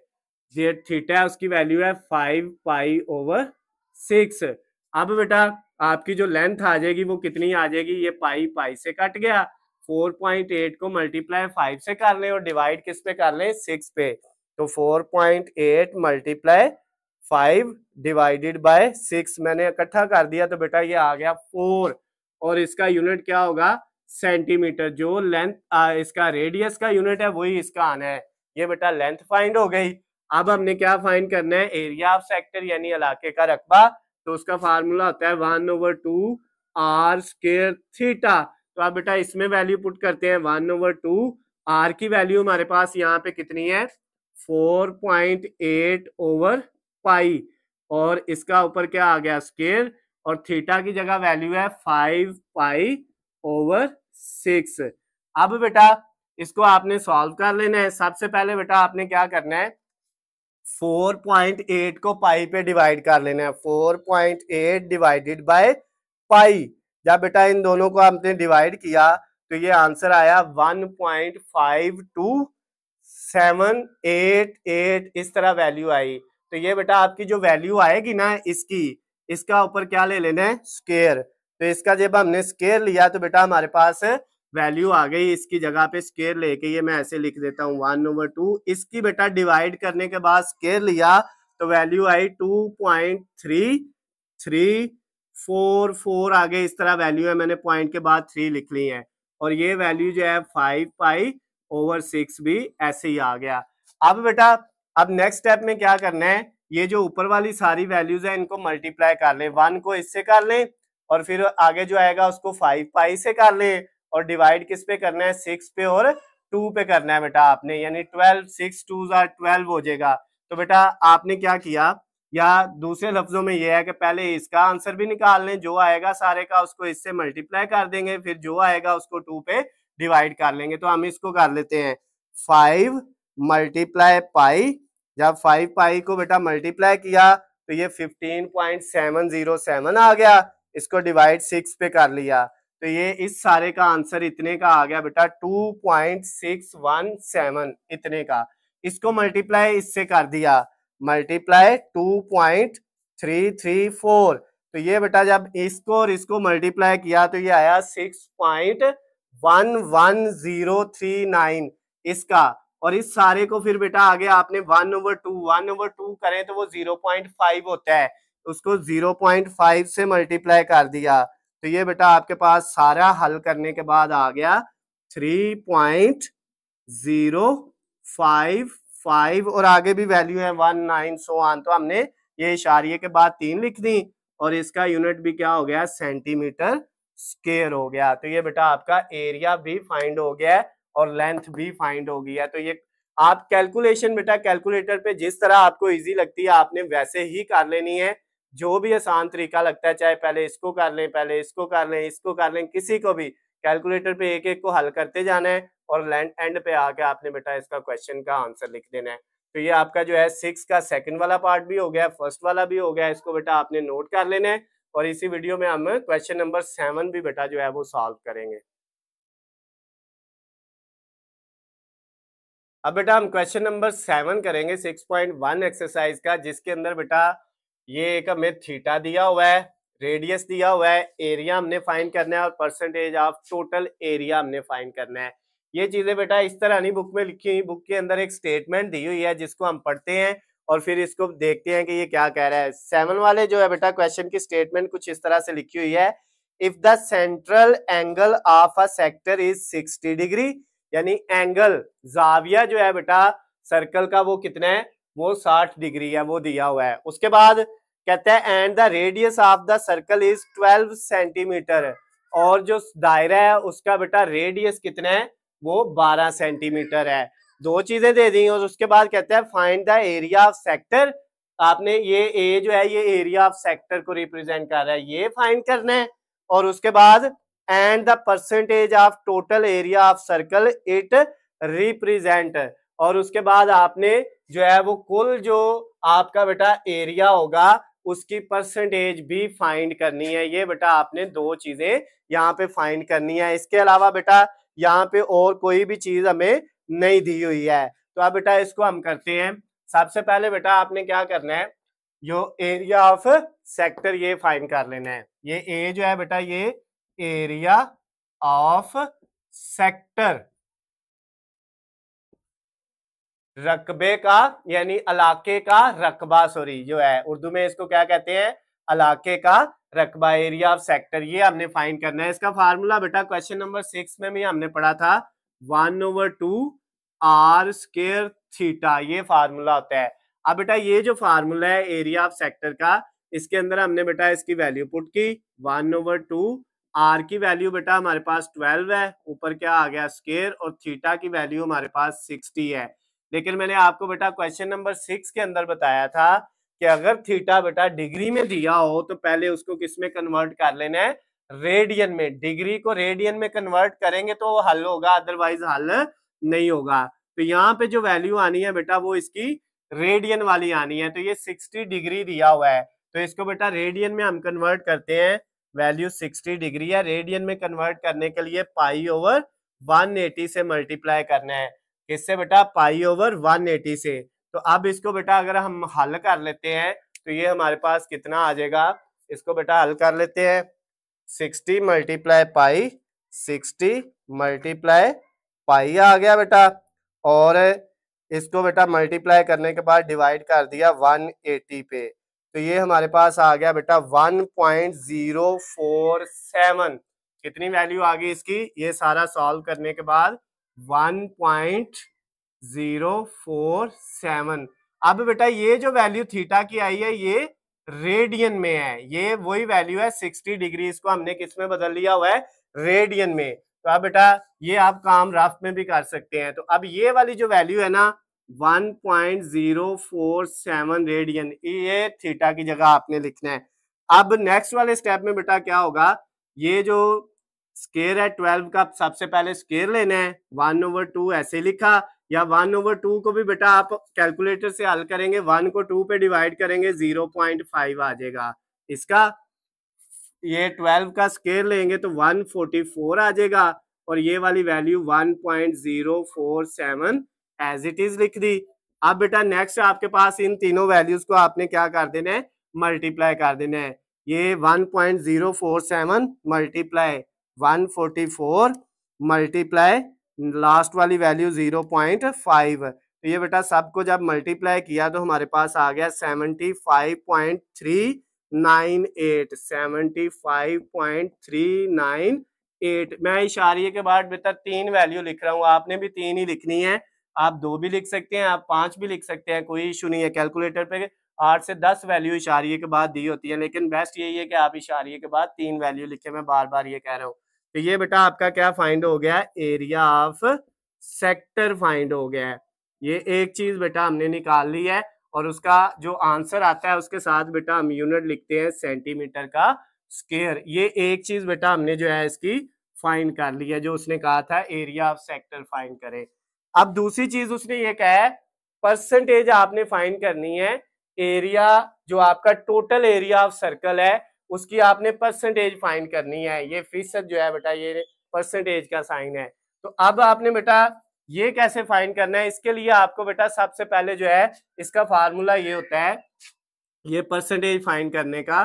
J theta है उसकी वैल्यू है 5 पाई ओवर 6। अब बेटा आपकी जो लेंथ आ जाएगी वो कितनी आ जाएगी, ये पाई पाई से कट गया, 4.8 को मल्टीप्लाई 5 से कर लें और डिवाइड किस पे कर लें, 6 पे। तो 4.8 मल्टीप्लाई 5 डिवाइडेड बाय 6 मैंने इकट्ठा कर दिया, तो बेटा ये आ गया 4 और इसका यूनिट क्या होगा, सेंटीमीटर। जो लेंथ इसका रेडियस का यूनिट है वही इसका आना है। ये बेटा लेंथ फाइंड हो गई। अब हमने क्या फाइंड करना है, एरिया ऑफ सेक्टर यानी इलाके का रकबा। तो उसका फार्मूला होता है 1/2 आर स्क्वायर थीटा। तो आप बेटा इसमें वैल्यू पुट करते हैं 1/2, आर की वैल्यू हमारे पास यहाँ पे कितनी है 4.8 ओवर पाई और इसका ऊपर क्या आ गया स्क्वायर और थीटा की जगह वैल्यू है 5 पाई ओवर 6। अब बेटा इसको आपने सॉल्व कर लेना है। सबसे पहले बेटा आपने क्या करना है, 4.8 को पाई पे डिवाइड कर लेना है, 4.8 डिवाइडेड बाय पाई। जब बेटा इन दोनों को आपने डिवाइड किया तो ये आंसर आया 1.5278 इस तरह वैल्यू आई। तो ये बेटा आपकी जो वैल्यू आएगी ना इसका ऊपर क्या ले लेना है, स्क्वायर। तो इसका जब हमने स्क्वायर लिया तो बेटा हमारे पास वैल्यू आ गई, इसकी जगह पे स्क्वायर लेके ये मैं ऐसे लिख देता हूँ 1/2। इसकी बेटा डिवाइड करने के बाद स्क्वायर लिया तो वैल्यू आई 2.3344 आगे इस तरह वैल्यू है, मैंने पॉइंट के बाद 3 लिख ली है और ये वैल्यू जो है 5 पाई ओवर 6 भी ऐसे ही आ गया। अब बेटा अब नेक्स्ट स्टेप में क्या करना है, ये जो ऊपर वाली सारी वैल्यूज है इनको मल्टीप्लाई कर लें, 1 को इससे कर लें और फिर आगे जो आएगा उसको 5 पाई से कर लें और डिवाइड किस पे करना है, 6 पे और 2 पे करना है बेटा आपने, यानी 12, 6 2s are 12 हो जाएगा। तो बेटा आपने क्या किया, या दूसरे लफ्जों में यह है कि पहले इसका आंसर भी निकाल लें, जो आएगा सारे का उसको इससे मल्टीप्लाई कर देंगे, फिर जो आएगा उसको 2 पे डिवाइड कर लेंगे। तो हम इसको कर लेते हैं 5 मल्टीप्लाई पाई, जब 5 पाई को बेटा मल्टीप्लाई किया तो ये 15.707 आ गया, इसको डिवाइड 6 पे कर लिया तो ये इस सारे का आंसर इतने का आ गया बेटा 2.617 इतने का। इसको मल्टीप्लाई इससे कर दिया, मल्टीप्लाई 2.334, तो ये बेटा जब इसको और इसको मल्टीप्लाई किया तो ये आया 6.11039 इसका। और इस सारे को फिर बेटा आगे आपने 1/2 करें तो वो 0.5 होता है, उसको 0.5 से मल्टीप्लाई कर दिया तो ये बेटा आपके पास सारा हल करने के बाद आ गया 3.055 और आगे भी वैल्यू है 19 सो ऑन। तो हमने ये इशारिये के बाद 3 लिख दी और इसका यूनिट भी क्या हो गया, सेंटीमीटर स्क्वायर हो गया। तो ये बेटा आपका एरिया भी फाइंड हो गया है और लेंथ भी फाइंड हो गई है। तो ये आप कैलकुलेशन बेटा कैलकुलेटर पे जिस तरह आपको इजी लगती है आपने वैसे ही कर लेनी है, जो भी आसान तरीका लगता है, चाहे पहले इसको कर लें, पहले इसको कर लें, इसको कर लें, किसी को भी कैलकुलेटर पे एक एक को हल करते जाना है और एंड पे आके आपने बेटा इसका क्वेश्चन का आंसर लिख देना है। तो ये आपका जो है 6 का सेकंड वाला पार्ट भी हो गया, फर्स्ट वाला भी हो गया, इसको बेटा आपने नोट कर लेना है और इसी वीडियो में हम क्वेश्चन नंबर 7 भी बेटा जो है वो सॉल्व करेंगे। अब बेटा हम क्वेश्चन नंबर 7 करेंगे 6.1 एक्सरसाइज का, जिसके अंदर बेटा ये एक हमें थीटा दिया हुआ है, रेडियस दिया हुआ है, एरिया हमने फाइंड करना है और परसेंटेज ऑफ टोटल एरिया हमने फाइंड करना है। ये चीजें बेटा इस तरह नहीं बुक में लिखी हुई, बुक के अंदर एक स्टेटमेंट दी हुई है जिसको हम पढ़ते हैं और फिर इसको देखते हैं कि ये क्या कह रहा है। 7 वाले जो है बेटा क्वेश्चन की स्टेटमेंट कुछ इस तरह से लिखी हुई है, if the central angle of a sector is 60 degree, यानी एंगल जाविया जो है बेटा सर्कल का वो कितना है, वो 60 डिग्री है, वो दिया हुआ है। उसके बाद कहता है and the radius of the circle is 12 centimetre, और जो दायरा है उसका बेटा रेडियस कितना है, वो 12 सेंटीमीटर है। दो चीजें दे दी और उसके बाद कहता है find the area of sector, आपने ये ए जो है ये एरिया ऑफ सेक्टर को रिप्रेजेंट कर रहा है, ये फाइंड करना है। और उसके बाद and the percentage of total area of circle it represent. और उसके बाद आपने जो है वो कुल जो आपका बेटा एरिया होगा उसकी परसेंटेज भी फाइंड करनी है। ये बेटा आपने दो चीजें यहाँ पे फाइंड करनी है। इसके अलावा बेटा यहाँ पे और कोई भी चीज हमें नहीं दी हुई है। तो अब बेटा इसको हम करते हैं। सबसे पहले बेटा आपने क्या करना है, जो एरिया ऑफ सेक्टर ये फाइंड कर लेना है। ये ए जो है बेटा ये एरिया ऑफ सेक्टर, रकबे का यानी इलाके का रकबा, सॉरी जो है उर्दू में इसको क्या कहते हैं, इलाके का रकबा, एरिया ऑफ सेक्टर, ये हमने फाइंड करना है। इसका फार्मूला बेटा क्वेश्चन नंबर 6 में भी हमने पढ़ा था 1/2 आर स्क्वायर थीटा, ये फार्मूला होता है। अब बेटा ये जो फार्मूला है एरिया ऑफ सेक्टर का, इसके अंदर हमने बेटा इसकी वैल्यू पुट की 1/2, आर की वैल्यू बेटा हमारे पास 12 है, ऊपर क्या आ गया स्क्वायर, और थीटा की वैल्यू हमारे पास 60 है। लेकिन मैंने आपको बेटा क्वेश्चन नंबर 6 के अंदर बताया था कि अगर थीटा बेटा डिग्री में दिया हो तो पहले उसको किस में कन्वर्ट कर लेना है, रेडियन में। डिग्री को रेडियन में कन्वर्ट करेंगे तो वो हल होगा, अदरवाइज हल नहीं होगा। तो यहाँ पे जो वैल्यू आनी है बेटा वो इसकी रेडियन वाली आनी है। तो ये 60 डिग्री दिया हुआ है, तो इसको बेटा रेडियन में हम कन्वर्ट करते हैं। वैल्यू 60 डिग्री है, रेडियन में कन्वर्ट करने के लिए पाई/180 से मल्टीप्लाई करना है। किससे बेटा, पाई/180 से। तो अब इसको बेटा अगर हम हल कर लेते हैं तो ये हमारे पास कितना आ जाएगा, इसको बेटा हल कर लेते हैं। 60 मल्टीप्लाई पाई, 60 मल्टीप्लाई पाई आ गया बेटा, और इसको बेटा मल्टीप्लाई करने के बाद डिवाइड कर दिया 180 पे, तो ये हमारे पास आ गया बेटा 1.047। कितनी वैल्यू आ गई इसकी, ये सारा सॉल्व करने के बाद 1.047। अब बेटा ये जो वैल्यू थीटा की आई है ये रेडियन में है, ये वही वैल्यू है 60 डिग्री, इसको हमने किस में बदल लिया हुआ है, रेडियन में। तो अब बेटा ये आप काम रफ में भी कर सकते हैं। तो अब ये वाली जो वैल्यू है ना 1.047 रेडियन, ये थीटा की जगह आपने लिखना है। अब नेक्स्ट वाले स्टेप में बेटा क्या होगा, ये जो स्केयर है 12 का, सबसे पहले स्केयर लेना है, 1/2 ऐसे लिखा, या 1/2 को भी बेटा आप कैलकुलेटर से हल करेंगे, 1 को 2 पे डिवाइड करेंगे 0.5 आ जाएगा इसका। ये 12 का स्केयर लेंगे तो 144 आ जाएगा, और ये वाली वैल्यू 1.047 एज इट इज लिख दी। अब बेटा नेक्स्ट आपके पास इन तीनों वैल्यूज को आपने क्या कर देना है, मल्टीप्लाई कर देना है। ये 1.047 मल्टीप्लाई 144 मल्टीप्लाई लास्ट वाली वैल्यू 0.5, तो ये बेटा सबको जब मल्टीप्लाई किया तो हमारे पास आ गया 75.398, 75.398। मैं इशारे के बाद बेटा 3 वैल्यू लिख रहा हूँ, आपने भी 3 ही लिखनी है, आप 2 भी लिख सकते हैं, आप 5 भी लिख सकते हैं, कोई इशू नहीं है। कैलकुलेटर पे 8 से 10 वैल्यू इशारे के बाद दी होती है, लेकिन बेस्ट यही है कि आप इशारे के बाद 3 वैल्यू लिखे, मैं बार बार ये कह रहा हूँ। तो ये बेटा आपका क्या फाइंड हो गया, एरिया ऑफ सेक्टर फाइंड हो गया है। ये एक चीज बेटा हमने निकाल ली है, और उसका जो आंसर आता है उसके साथ बेटा हम यूनिट लिखते हैं सेंटीमीटर का स्क्वायर। ये एक चीज बेटा हमने जो है इसकी फाइंड कर ली है, जो उसने कहा था एरिया ऑफ सेक्टर फाइंड करें। अब दूसरी चीज उसने ये कहा है परसेंटेज आपने फाइंड करनी है, एरिया जो आपका टोटल एरिया ऑफ सर्कल है उसकी आपने परसेंटेज फाइंड करनी है। ये फीसद जो है बेटा ये परसेंटेज का साइन है। तो अब आपने बेटा ये कैसे फाइंड करना है, इसके लिए आपको बेटा सबसे पहले जो है इसका फार्मूला ये होता है, ये परसेंटेज फाइंड करने का।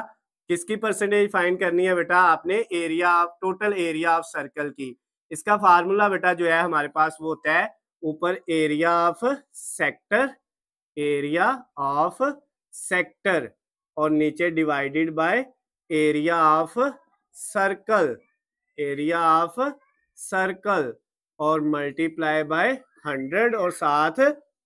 किसकी परसेंटेज फाइंड करनी है बेटा, आपने area of total area of circle की। इसका फार्मूला बेटा जो है हमारे पास वो होता है ऊपर area of sector, area of sector, और नीचे divided by area of circle, area of circle, और मल्टीप्लाई बाय 100 और साथ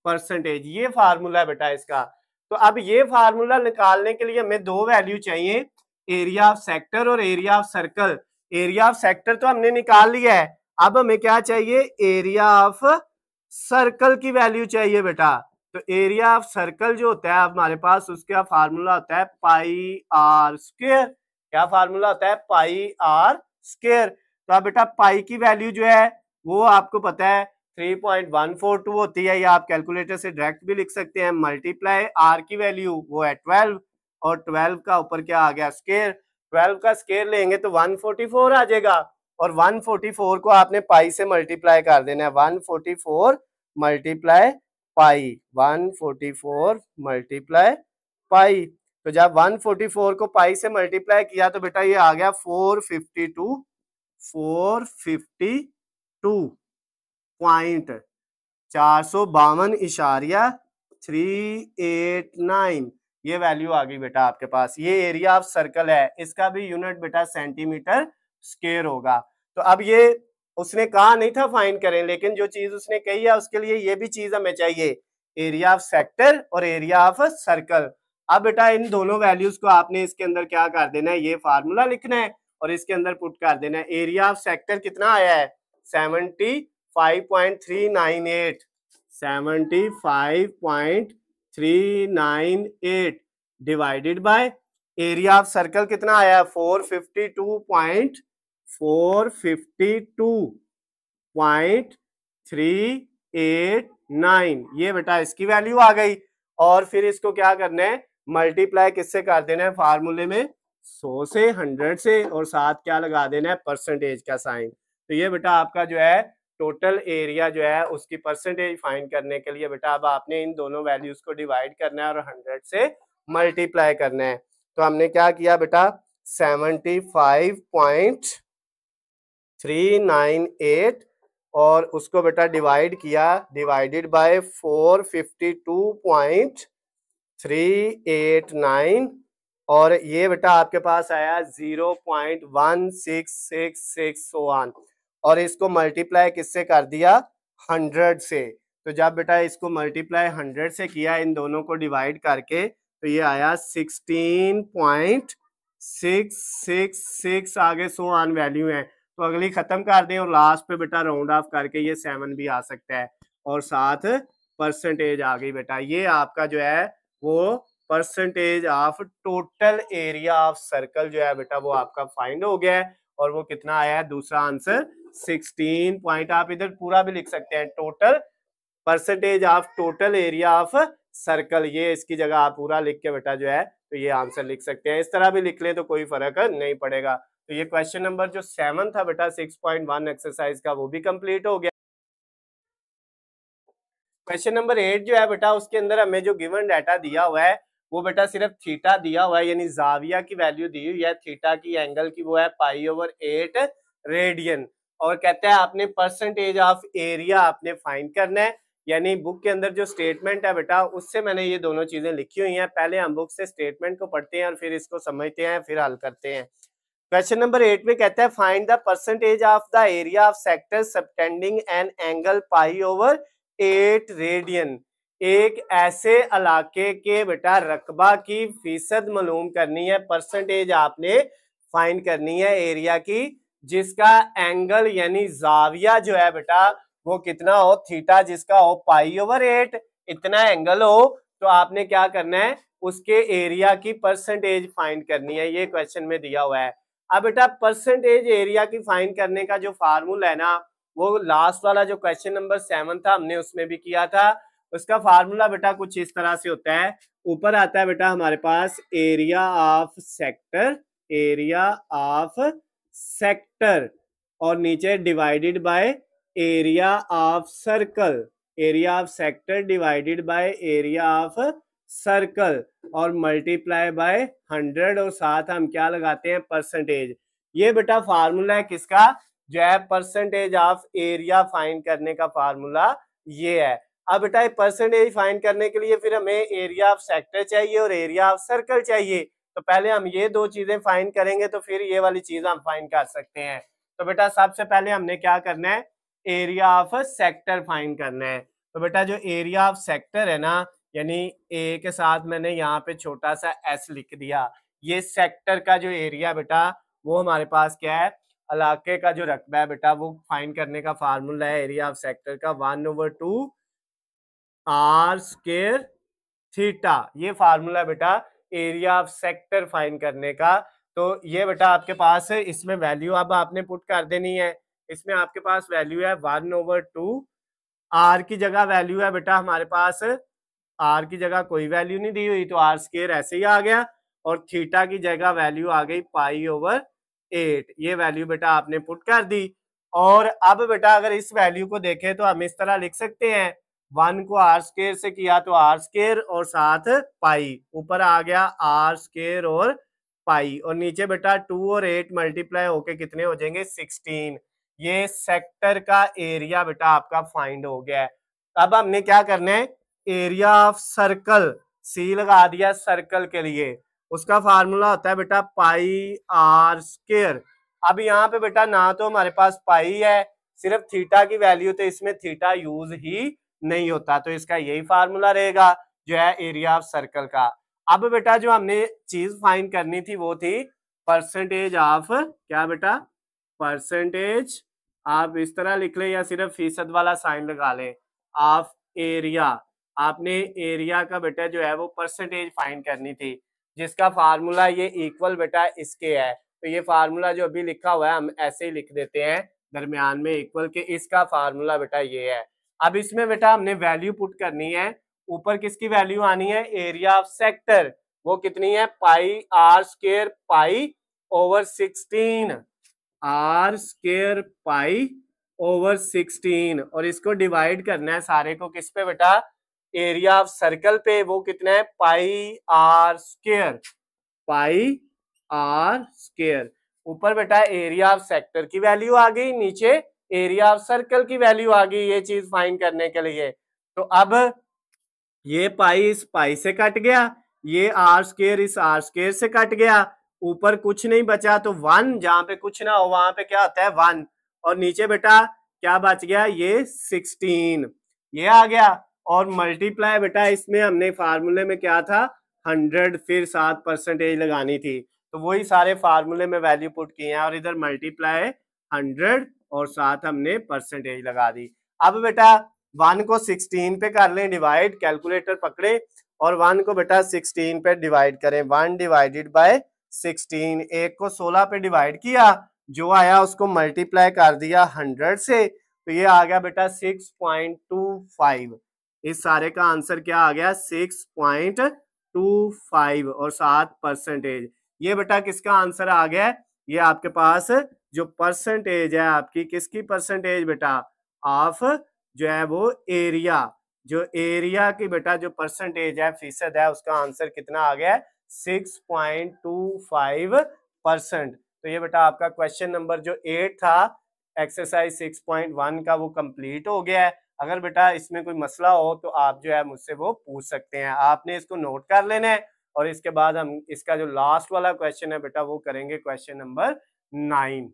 परसेंटेज। ये फार्मूला है बेटा इसका। तो अब ये फार्मूला निकालने के लिए हमें दो वैल्यू चाहिए, एरिया ऑफ सेक्टर और area of circle. Area of sector तो हमने निकाल लिया है, अब हमें क्या चाहिए, एरिया ऑफ सर्कल की वैल्यू चाहिए बेटा। तो एरिया ऑफ सर्कल जो होता है हमारे पास, उसका फार्मूला होता है पाई आर स्क्वायर। क्या फार्मूला होता है, पाई आर स्क्वायर। तो अब बेटा पाई की वैल्यू जो है वो आपको पता है 3.142 होती है, या आप कैलकुलेटर से डायरेक्ट भी लिख सकते हैं। मल्टीप्लाई आर की वैल्यू वो है 12, और 12 का ऊपर क्या आ गया स्केयर, 12 का स्केयर लेंगे तो 144 आ जाएगा, और 144 को आपने पाई से मल्टीप्लाई कर देना है। 144 मल्टीप्लाई पाई, 144 मल्टीप्लाई पाई। तो जब 144 को पाई से मल्टीप्लाई किया तो बेटा ये आ गया 452 452.389 ये वैल्यू आ गई बेटा आपके पास। ये एरिया ऑफ सर्कल है, इसका भी यूनिट बेटा सेंटीमीटर स्क्वायर होगा। तो अब ये उसने कहा नहीं था फाइंड करें, लेकिन जो चीज उसने कही है उसके लिए ये भी चीज हमें चाहिए, एरिया ऑफ सेक्टर और एरिया ऑफ सर्कल। अब बेटा इन दोनों वैल्यूज को आपने इसके अंदर क्या कर देना है, ये फार्मूला लिखना है और इसके अंदर पुट कर देना है। एरिया ऑफ सेक्टर कितना आया है 75.398, 75.398 divided by area of circle कितना आया है 452.452.389, ये बेटा इसकी वैल्यू आ गई। और फिर इसको क्या करना है, मल्टीप्लाई किससे कर देना है, फार्मूले में 100 से 100 से, और साथ क्या लगा देना है परसेंटेज का साइन। तो ये बेटा आपका जो है टोटल एरिया जो है उसकी परसेंटेज फाइंड करने के लिए बेटा अब आपने इन दोनों वैल्यूज को डिवाइड करना है और 100 से मल्टीप्लाई करना है। तो हमने क्या किया बेटा 75.398 और उसको बेटा डिवाइड किया, डिवाइडेड बाय 452.389 और ये बेटा आपके पास आया 0.1666 और इसको मल्टीप्लाई किससे कर दिया 100 से। तो जब बेटा इसको मल्टीप्लाई 100 से किया इन दोनों को डिवाइड करके तो ये आया 16.666, आगे 100 वैल्यू है तो अगली खत्म कर दें और लास्ट पे बेटा राउंड ऑफ करके ये 7 भी आ सकता है और साथ परसेंटेज आ गई बेटा। ये आपका जो है वो percentage of total area of circle जो है बेटा वो आपका फाइंड हो गया है और वो कितना आया है, दूसरा आंसर 16 पॉइंट। आप इधर पूरा भी लिख सकते हैं, total percentage of total area of circle, ये इसकी जगह आप पूरा लिख के बेटा जो है तो ये आंसर लिख सकते हैं। इस तरह भी लिख ले तो कोई फर्क नहीं पड़ेगा। तो ये क्वेश्चन नंबर जो 7 था बेटा 6.1 एक्सरसाइज का वो भी कंप्लीट हो गया। क्वेश्चन नंबर 8 जो है बेटा उसके अंदर हमें जो गिवन डाटा दिया हुआ है वो बेटा सिर्फ थीटा दिया हुआ है, यानी जाविया की वैल्यू दी हुई है, थीटा की एंगल की वो है π/8 रेडियन और कहते हैं आपने परसेंटेज ऑफ एरिया आपने फाइंड करना है। यानी बुक के अंदर जो स्टेटमेंट है बेटा उससे मैंने ये दोनों चीजें लिखी हुई हैं। पहले हम बुक से स्टेटमेंट को पढ़ते हैं और फिर इसको समझते हैं फिर हल करते हैं। क्वेश्चन नंबर 8 में कहता है find the percentage of the area of sector subtending an angle π/8 radian. एक ऐसे इलाके के बेटा रकबा की फीसद मालूम करनी है, परसेंटेज आपने फाइंड करनी है एरिया की जिसका एंगल यानी जाविया जो है बेटा वो कितना हो, थीटा जिसका हो π/8 इतना एंगल हो, तो आपने क्या करना है उसके एरिया की परसेंटेज फाइंड करनी है। ये क्वेश्चन में दिया हुआ है। अब बेटा परसेंटेज एरिया की फाइंड करने का जो फार्मूला है ना वो लास्ट वाला जो क्वेश्चन नंबर 7 था हमने उसमें भी किया था। उसका फार्मूला बेटा कुछ इस तरह से होता है, ऊपर आता है बेटा हमारे पास area of sector, area of sector और नीचे divided by area of circle, area of sector divided by area of circle और मल्टीप्लाई बाय 100 और साथ हम क्या लगाते हैं परसेंटेज। ये बेटा फार्मूला है किसका, जो है परसेंटेज ऑफ एरिया फाइंड करने का फार्मूला ये है। अब बेटा परसेंटेज फाइंड करने के लिए फिर हमें एरिया ऑफ सेक्टर चाहिए और एरिया ऑफ सर्कल चाहिए। तो पहले हम ये दो चीजें फाइंड करेंगे तो फिर ये वाली चीज हम फाइंड कर सकते हैं। तो बेटा सबसे पहले हमने क्या करना है, एरिया ऑफ सेक्टर फाइंड करना है। तो बेटा जो एरिया ऑफ सेक्टर है ना, यानी ए के साथ मैंने यहाँ पे छोटा सा एस लिख दिया, ये सेक्टर का जो एरिया बेटा वो हमारे पास क्या है, इलाके का जो रकबा है बेटा वो फाइंड करने का फार्मूला है एरिया ऑफ सेक्टर का 1/2 r²θ। ये फार्मूला बेटा एरिया ऑफ सेक्टर फाइंड करने का तो ये बेटा आपके पास है, इसमें वैल्यू अब आपने पुट कर देनी है। इसमें आपके पास वैल्यू है 1/2। आर की जगह वैल्यू है बेटा हमारे पास, आर की जगह कोई वैल्यू नहीं दी हुई तो आर स्क्वायर ऐसे ही आ गया, और थीटा की जगह वैल्यू आ गई π/8। ये वैल्यू बेटा आपने पुट कर दी। और अब बेटा अगर इस वैल्यू को देखें तो हम इस तरह लिख सकते हैं, 1 को आर स्क्वायर से किया तो आर स्क्वायर और साथ पाई, ऊपर आ गया आर स्क्वायर और पाई, और नीचे बेटा 2 और 8 मल्टीप्लाई होके कितने हो जाएंगे 16। ये सेक्टर का एरिया बेटा आपका फाइंड हो गया है। अब हमने क्या करना है, एरिया ऑफ सर्कल, सी लगा दिया सर्कल के लिए, उसका फार्मूला होता है बेटा πr²। अब यहाँ पे बेटा ना तो हमारे पास पाई है, सिर्फ थीटा की वैल्यू, तो इसमें थीटा यूज ही नहीं होता, तो इसका यही फार्मूला रहेगा जो है एरिया ऑफ सर्कल का। अब बेटा जो हमने चीज फाइंड करनी थी वो थी परसेंटेज ऑफ, क्या बेटा, परसेंटेज, आप इस तरह लिख ले या सिर्फ फीसद वाला साइन लगा ले, ऑफ एरिया। आपने एरिया का बेटा जो है वो परसेंटेज फाइंड करनी थी, जिसका फार्मूला ये इक्वल बेटा इसके है। तो ये फार्मूला जो अभी लिखा हुआ है हम ऐसे ही लिख देते हैं दरमियान में इक्वल के, इसका फार्मूला बेटा ये है। अब इसमें बेटा हमने वैल्यू पुट करनी है, ऊपर किसकी वैल्यू आनी है, एरिया ऑफ सेक्टर, वो कितनी है πr² π/16, r² π/16, और इसको डिवाइड करना है सारे को किस पे बेटा, एरिया ऑफ सर्कल पे, वो कितना है πr², πr²। ऊपर बेटा एरिया ऑफ सेक्टर की वैल्यू आ गई, नीचे एरिया ऑफ सर्कल की वैल्यू आ गई, ये चीज फाइंड करने के लिए। तो अब ये पाई इस पाई से कट गया, ये r² इस r² से कट गया, ऊपर कुछ नहीं बचा, तो 1, जहां पे कुछ ना हो वहां पे क्या होता है 1, और नीचे बेटा क्या बच गया, ये 16, ये आ गया। और मल्टीप्लाई बेटा इसमें हमने फार्मूले में क्या था 100, फिर साथ परसेंटेज लगानी थी, तो वही सारे फार्मूले में वैल्यू पुट किए हैं, और इधर मल्टीप्लाई 100 और साथ हमने परसेंटेज लगा दी। अब बेटा 1 को 16 पे कर लें डिवाइड, कैलकुलेटर पकड़े और 1 को बेटा 16 पे डिवाइड करें, 1 डिवाइडेड बाय 16, एक को 16 पे डिवाइड किया, जो आया उसको मल्टीप्लाई कर दिया 100 से, तो ये आ गया बेटा 6.25। इस सारे का आंसर क्या आ गया 6.25 और 7%। ये बेटा किसका आंसर आ गया, ये आपके पास जो परसेंटेज है आपकी, किसकी परसेंटेज बेटा, ऑफ जो है वो एरिया, जो एरिया की बेटा जो परसेंटेज है फीसद है, उसका आंसर कितना आ गया 6.25%। तो ये बेटा आपका क्वेश्चन नंबर जो 8 था एक्सरसाइज 6.1 का वो कंप्लीट हो गया है। अगर बेटा इसमें कोई मसला हो तो आप जो है मुझसे वो पूछ सकते हैं, आपने इसको नोट कर लेना है, और इसके बाद हम इसका जो लास्ट वाला क्वेश्चन है बेटा वो करेंगे क्वेश्चन नंबर 9।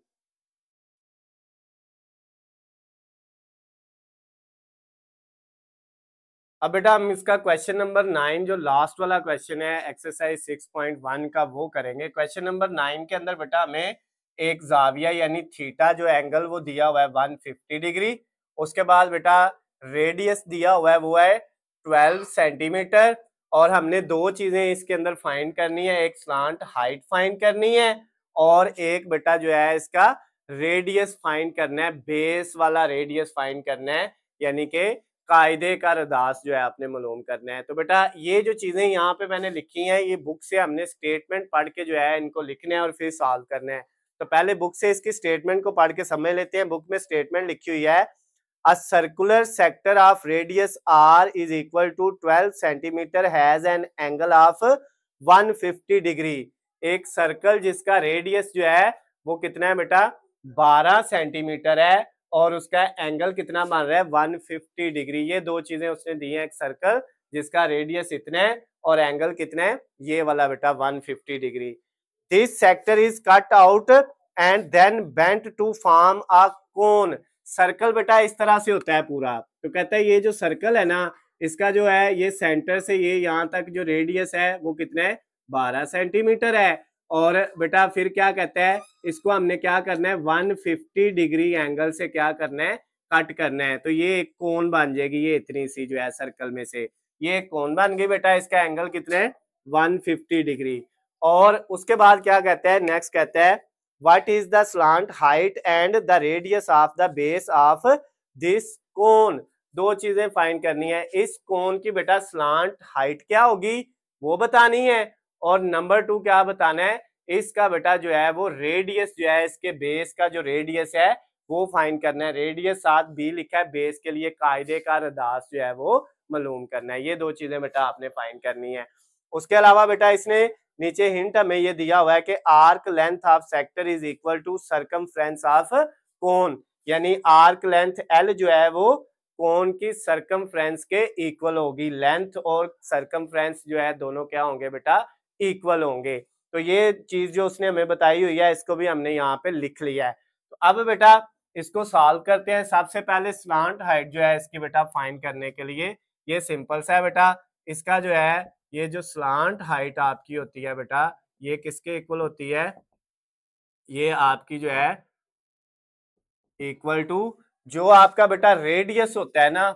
अब बेटा हम इसका क्वेश्चन नंबर 9 जो लास्ट वाला क्वेश्चन है एक्सरसाइज 6.1 का वो करेंगे। क्वेश्चन नंबर 9 के अंदर बेटा हमें एक जाविया यानी थीटा जो एंगल वो दिया हुआ है 150 डिग्री, उसके बाद बेटा रेडियस दिया हुआ है वो है 12 सेंटीमीटर, और हमने दो चीजें इसके अंदर फाइंड करनी है, एक स्लांट हाइट फाइंड करनी है और एक बेटा जो है इसका रेडियस फाइंड करना है, बेस वाला रेडियस फाइंड करना है, यानी कि कायदे का रदास जो है आपने मालूम करना है। तो बेटा ये जो चीजें यहाँ पे मैंने लिखी हैं ये बुक से हमने स्टेटमेंट पढ़ के जो है इनको लिखना है और फिर सॉल्व करना है। तो पहले बुक से इसकी स्टेटमेंट को पढ़ के समझ लेते हैं। बुक में स्टेटमेंट लिखी हुई है, a circular sector of radius r is equal to 12 centimetre has an angle of 150 degree. एक सर्कल जिसका रेडियस जो है वो कितना है बेटा 12 सेंटीमीटर है और उसका एंगल कितना बन रहा है 150 डिग्री। ये दो चीजें उसने दी हैं, एक सर्कल जिसका रेडियस इतना है और एंगल कितना है ये वाला बेटा 150 degree. This sector is cut out and then bent to form a cone. Circle बेटा इस तरह से होता है पूरा, तो कहता है ये जो सर्कल है ना इसका जो है ये सेंटर से ये यहाँ तक जो रेडियस है वो कितना है 12 सेंटीमीटर है, और बेटा फिर क्या कहता है इसको हमने क्या करना है 150 डिग्री एंगल से क्या करना है कट करना है। तो ये एक कोन बन जाएगी, ये इतनी सी जो है सर्कल में से ये एक कोन बन गई बेटा, इसका एंगल कितना है 150 डिग्री। और उसके बाद क्या कहता है, नेक्स्ट कहता है what is the slant height and the radius of the base of this cone. दो चीजें फाइंड करनी है, इस कोन की बेटा स्लांट हाइट क्या होगी वो बतानी है, और नंबर 2 क्या बताना है, इसका बेटा जो है वो रेडियस जो है, इसके बेस का जो रेडियस है वो फाइंड करना है। रेडियस 7b लिखा है, बेस के लिए कायदे का रदास जो है वो मालूम करना है। ये दो चीजें बेटा आपने फाइंड करनी है। उसके अलावा बेटा इसने नीचे हिंट हमें ये दिया हुआ है कि arc length of sector is equal to circumference of cone, यानी आर्क लेंथ एल जो है वो कोन की सरकमफ्रेंस के इक्वल होगी। लेंथ और सरकमफ्रेंस जो है दोनों क्या होंगे बेटा, इक्वल होंगे। तो ये चीज जो उसने हमें बताई हुई है इसको भी हमने यहाँ पे लिख लिया है। तो अब बेटा इसको सॉल्व करते हैं। सबसे पहले स्लांट हाइट जो है इसकी बेटा फाइंड करने के लिए ये सिंपल सा है बेटा, इसका जो है ये जो स्लांट हाइट आपकी होती है बेटा ये किसके इक्वल होती है, ये आपकी जो है इक्वल टू जो आपका बेटा रेडियस होता है ना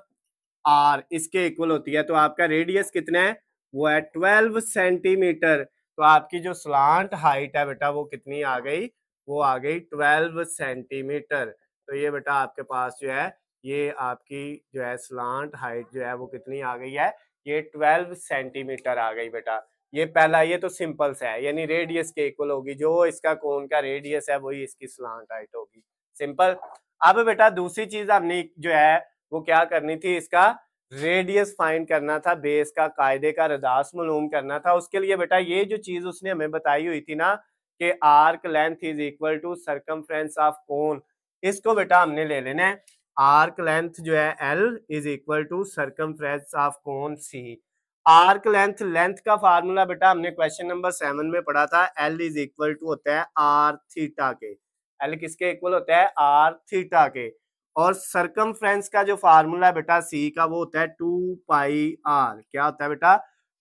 आर, इसके इक्वल होती है। तो आपका रेडियस कितना है, वो है 12 सेंटीमीटर। तो आपकी जो स्लांट हाइट है बेटा वो कितनी आ गई, वो आ गई 12 सेंटीमीटर। तो ये बेटा आपके पास जो है ये आपकी जो है स्लांट हाइट जो है वो कितनी आ गई है, ये 12 सेंटीमीटर आ गई बेटा। ये पहला, ये तो सिंपल सा है, यानी रेडियस के इक्वल होगी, जो इसका कोन का रेडियस है वही इसकी स्लांट हाइट होगी, सिंपल। अब बेटा दूसरी चीज हमने जो है वो क्या करनी थी, इसका रेडियस फाइंड करना था, बेस का कायदे का रदास मालूम करना था। उसके लिए बेटा ये जो चीज उसने हमें बताई हुई थी ना कि arc length is equal to circumference of cone, इसको बेटा हमने ले लेना है। आर्क लेंथ जो है L is equal to circumference of cone C। Arc length, length का फार्मूला बेटा हमने क्वेश्चन नंबर 7 में पढ़ा था, L इज इक्वल टू होता है आर थीटा के। L किसके इक्वल होता है, आर थीटा के। और सरकमफ्रेंस का जो फार्मूला है बेटा C का वो होता है 2 पाई r। क्या होता है बेटा,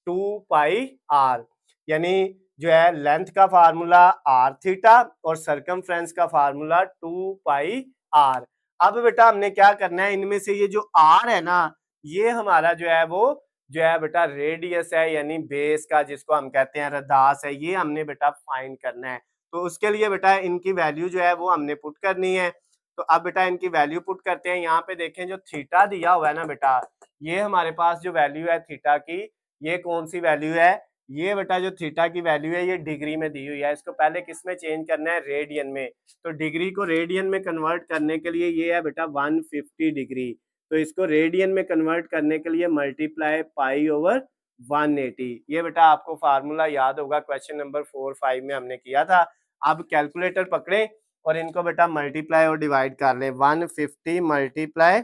2 पाई r, यानी जो है लेंथ का फार्मूला r थीटा और सरकमफ्रेंस का फार्मूला 2 पाई r। अब बेटा हमने क्या करना है, इनमें से ये जो r है ना ये हमारा जो है वो जो है बेटा रेडियस है, यानी बेस का जिसको हम कहते हैं रदास है, ये हमने बेटा फाइंड करना है। तो उसके लिए बेटा इनकी वैल्यू जो है वो हमने पुट करनी है। तो अब बेटा इनकी वैल्यू पुट करते हैं। यहाँ पे देखें जो थीटा दिया हुआ है ना बेटा, ये हमारे पास जो वैल्यू है थीटा की, ये कौन सी वैल्यू है, ये बेटा जो थीटा की वैल्यू है ये डिग्री में दी हुई है। इसको पहले किस में चेंज करना है, रेडियन में। तो डिग्री को रेडियन में कन्वर्ट करने के लिए ये है बेटा 150 डिग्री। तो इसको रेडियन में कन्वर्ट करने के लिए मल्टीप्लाई पाई ओवर 180। ये बेटा आपको फार्मूला याद होगा, क्वेश्चन नंबर 4-5 में हमने किया था। अब कैलकुलेटर पकड़े और इनको बेटा मल्टीप्लाई और डिवाइड कर ले, 150 मल्टीप्लाई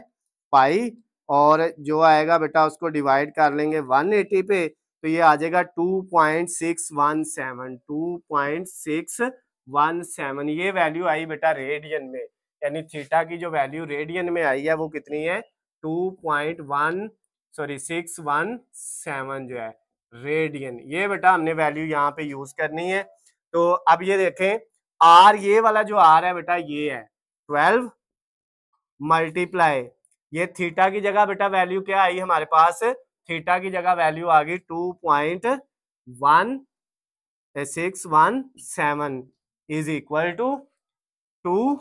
पाई और जो आएगा बेटा उसको डिवाइड कर लेंगे 180 पे, तो ये आ जाएगा 2.617। 2.617 ये वैल्यू आई बेटा रेडियन में, यानी थीटा की जो वैल्यू रेडियन में आई है वो कितनी है, 617 जो है रेडियन। ये बेटा हमने वैल्यू यहाँ पे यूज करनी है। तो अब ये देखें आर, ये वाला जो आर है बेटा ये है 12 मल्टीप्लाई, ये थीटा की जगह बेटा वैल्यू क्या आई हमारे पास, थीटा की जगह वैल्यू आ गई 2.617 इज इक्वल टू 2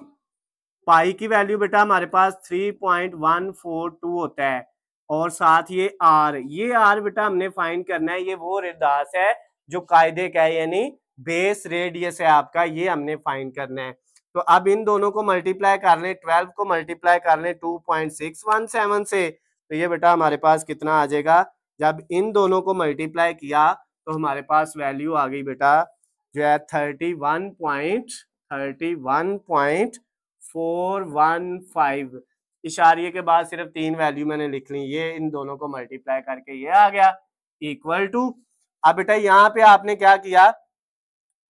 पाई की वैल्यू बेटा हमारे पास 3.142 होता है, और साथ ये आर बेटा हमने फाइंड करना है, ये वो रेडियस है जो कायदे का है, यानी बेस रेडियस है आपका, ये हमने फाइंड करना है। तो अब इन दोनों को मल्टीप्लाई कर लें, 12 को मल्टीप्लाई कर लें 2.617 से, तो ये बेटा हमारे पास कितना आ जाएगा, जब इन दोनों को मल्टीप्लाई किया तो हमारे पास वैल्यू आ गई बेटा जो है 31.415। इशारिये के बाद सिर्फ 3 वैल्यू मैंने लिख ली, ये इन दोनों को मल्टीप्लाई करके ये आ गया इक्वल टू। अब बेटा यहाँ पे आपने क्या किया,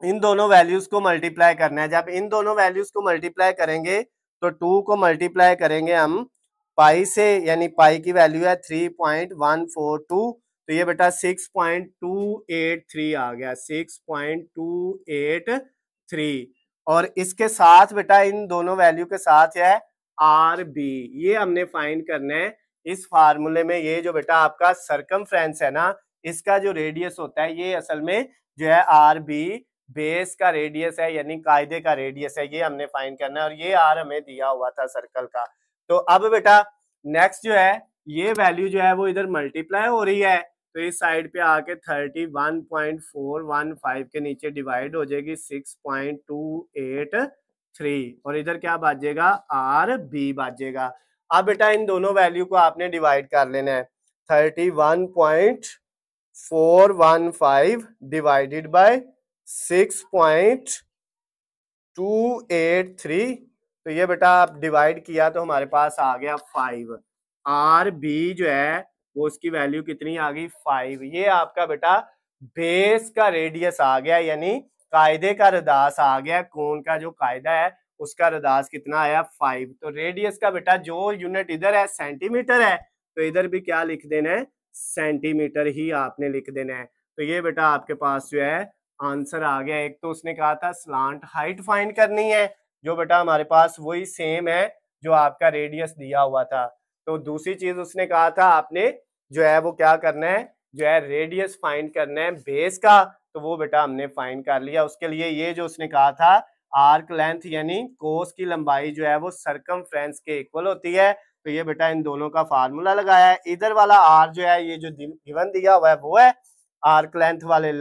इन दोनों वैल्यूज को मल्टीप्लाई करना है। जब इन दोनों वैल्यूज को मल्टीप्लाई करेंगे तो 2 को मल्टीप्लाई करेंगे हम पाई से, यानी पाई की वैल्यू है 3.142, तो ये बेटा 6.283 आ गया, 6.283। और इसके साथ बेटा इन दोनों वैल्यू के साथ है आर बी, ये हमने फाइंड करना है। इस फार्मूले में ये जो बेटा आपका सरकमफ्रेंस है ना, इसका जो रेडियस होता है ये असल में जो है आर बी बेस का रेडियस है यानी कायदे का रेडियस है, ये हमने फाइंड करना है और ये आर हमें दिया हुआ था सर्कल का। तो अब बेटा नेक्स्ट जो है ये वैल्यू जो है वो इधर मल्टीप्लाई हो रही है, तो इस साइड पे आके 31.415 के नीचे डिवाइड हो जाएगी 6.283 और इधर क्या बाजेगा आर बी बाजेगा। अब बेटा इन दोनों वैल्यू को आपने डिवाइड कर लेना है, 31.415 डिवाइडेड बाय 6.283, तो ये बेटा आप डिवाइड किया तो हमारे पास आ गया 5। आर बी जो है वो उसकी वैल्यू कितनी आ गई 5। ये आपका बेटा बेस का रेडियस आ गया यानी कायदे का रदास आ गया, कोण का जो कायदा है उसका रदास कितना आया 5। तो रेडियस का बेटा जो यूनिट इधर है सेंटीमीटर है, तो इधर भी क्या लिख देना है सेंटीमीटर ही आपने लिख देना है। तो ये बेटा आपके पास जो है आंसर आ गया। एक तो उसने कहा था स्लांट हाइट फाइंड करनी है, जो बेटा हमारे पास वही सेम है जो आपका रेडियस दिया हुआ था। तो दूसरी चीज उसने कहा था आपने जो है वो क्या करना है, जो है रेडियस फाइंड करना है बेस का, तो वो बेटा हमने फाइंड कर लिया। उसके लिए ये जो उसने कहा था आर्क लेंथ यानी कोस की लंबाई जो है वो सरकमफ्रेंस के इक्वल होती है, तो ये बेटा इन दोनों का फार्मूला लगाया है। इधर वाला आर जो है ये जो गिवन दिया हुआ है वो है आर्क लेंथ वाले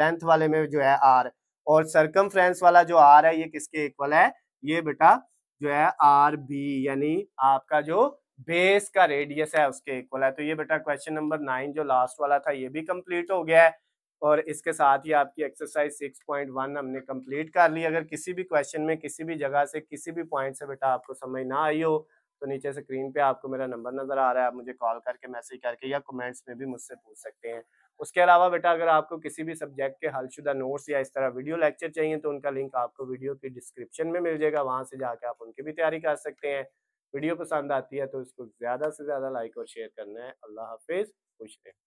में जो है आर, और सरकमफ्रेंस वाला जो आर है ये किसके इक्वल है, ये बेटा जो है आर बी यानी आपका जो बेस का रेडियस है उसके इक्वल है। तो ये बेटा क्वेश्चन नंबर 9 जो लास्ट वाला था ये भी कंप्लीट हो गया है और इसके साथ ही आपकी एक्सरसाइज 6.1 हमने कंप्लीट कर ली। अगर किसी भी क्वेश्चन में किसी भी जगह से किसी भी पॉइंट से बेटा आपको समझ ना आई हो तो नीचे स्क्रीन पे आपको मेरा नंबर नजर आ रहा है, आप मुझे कॉल करके मैसेज करके या कमेंट्स में भी मुझसे पूछ सकते हैं। उसके अलावा बेटा अगर आपको किसी भी सब्जेक्ट के हलशुदा नोट्स या इस तरह वीडियो लेक्चर चाहिए तो उनका लिंक आपको वीडियो की डिस्क्रिप्शन में मिल जाएगा, वहां से जाके आप उनकी भी तैयारी कर सकते हैं। वीडियो पसंद आती है तो इसको ज़्यादा से ज़्यादा लाइक और शेयर करना है। अल्लाह हाफिज़, खुश रहें।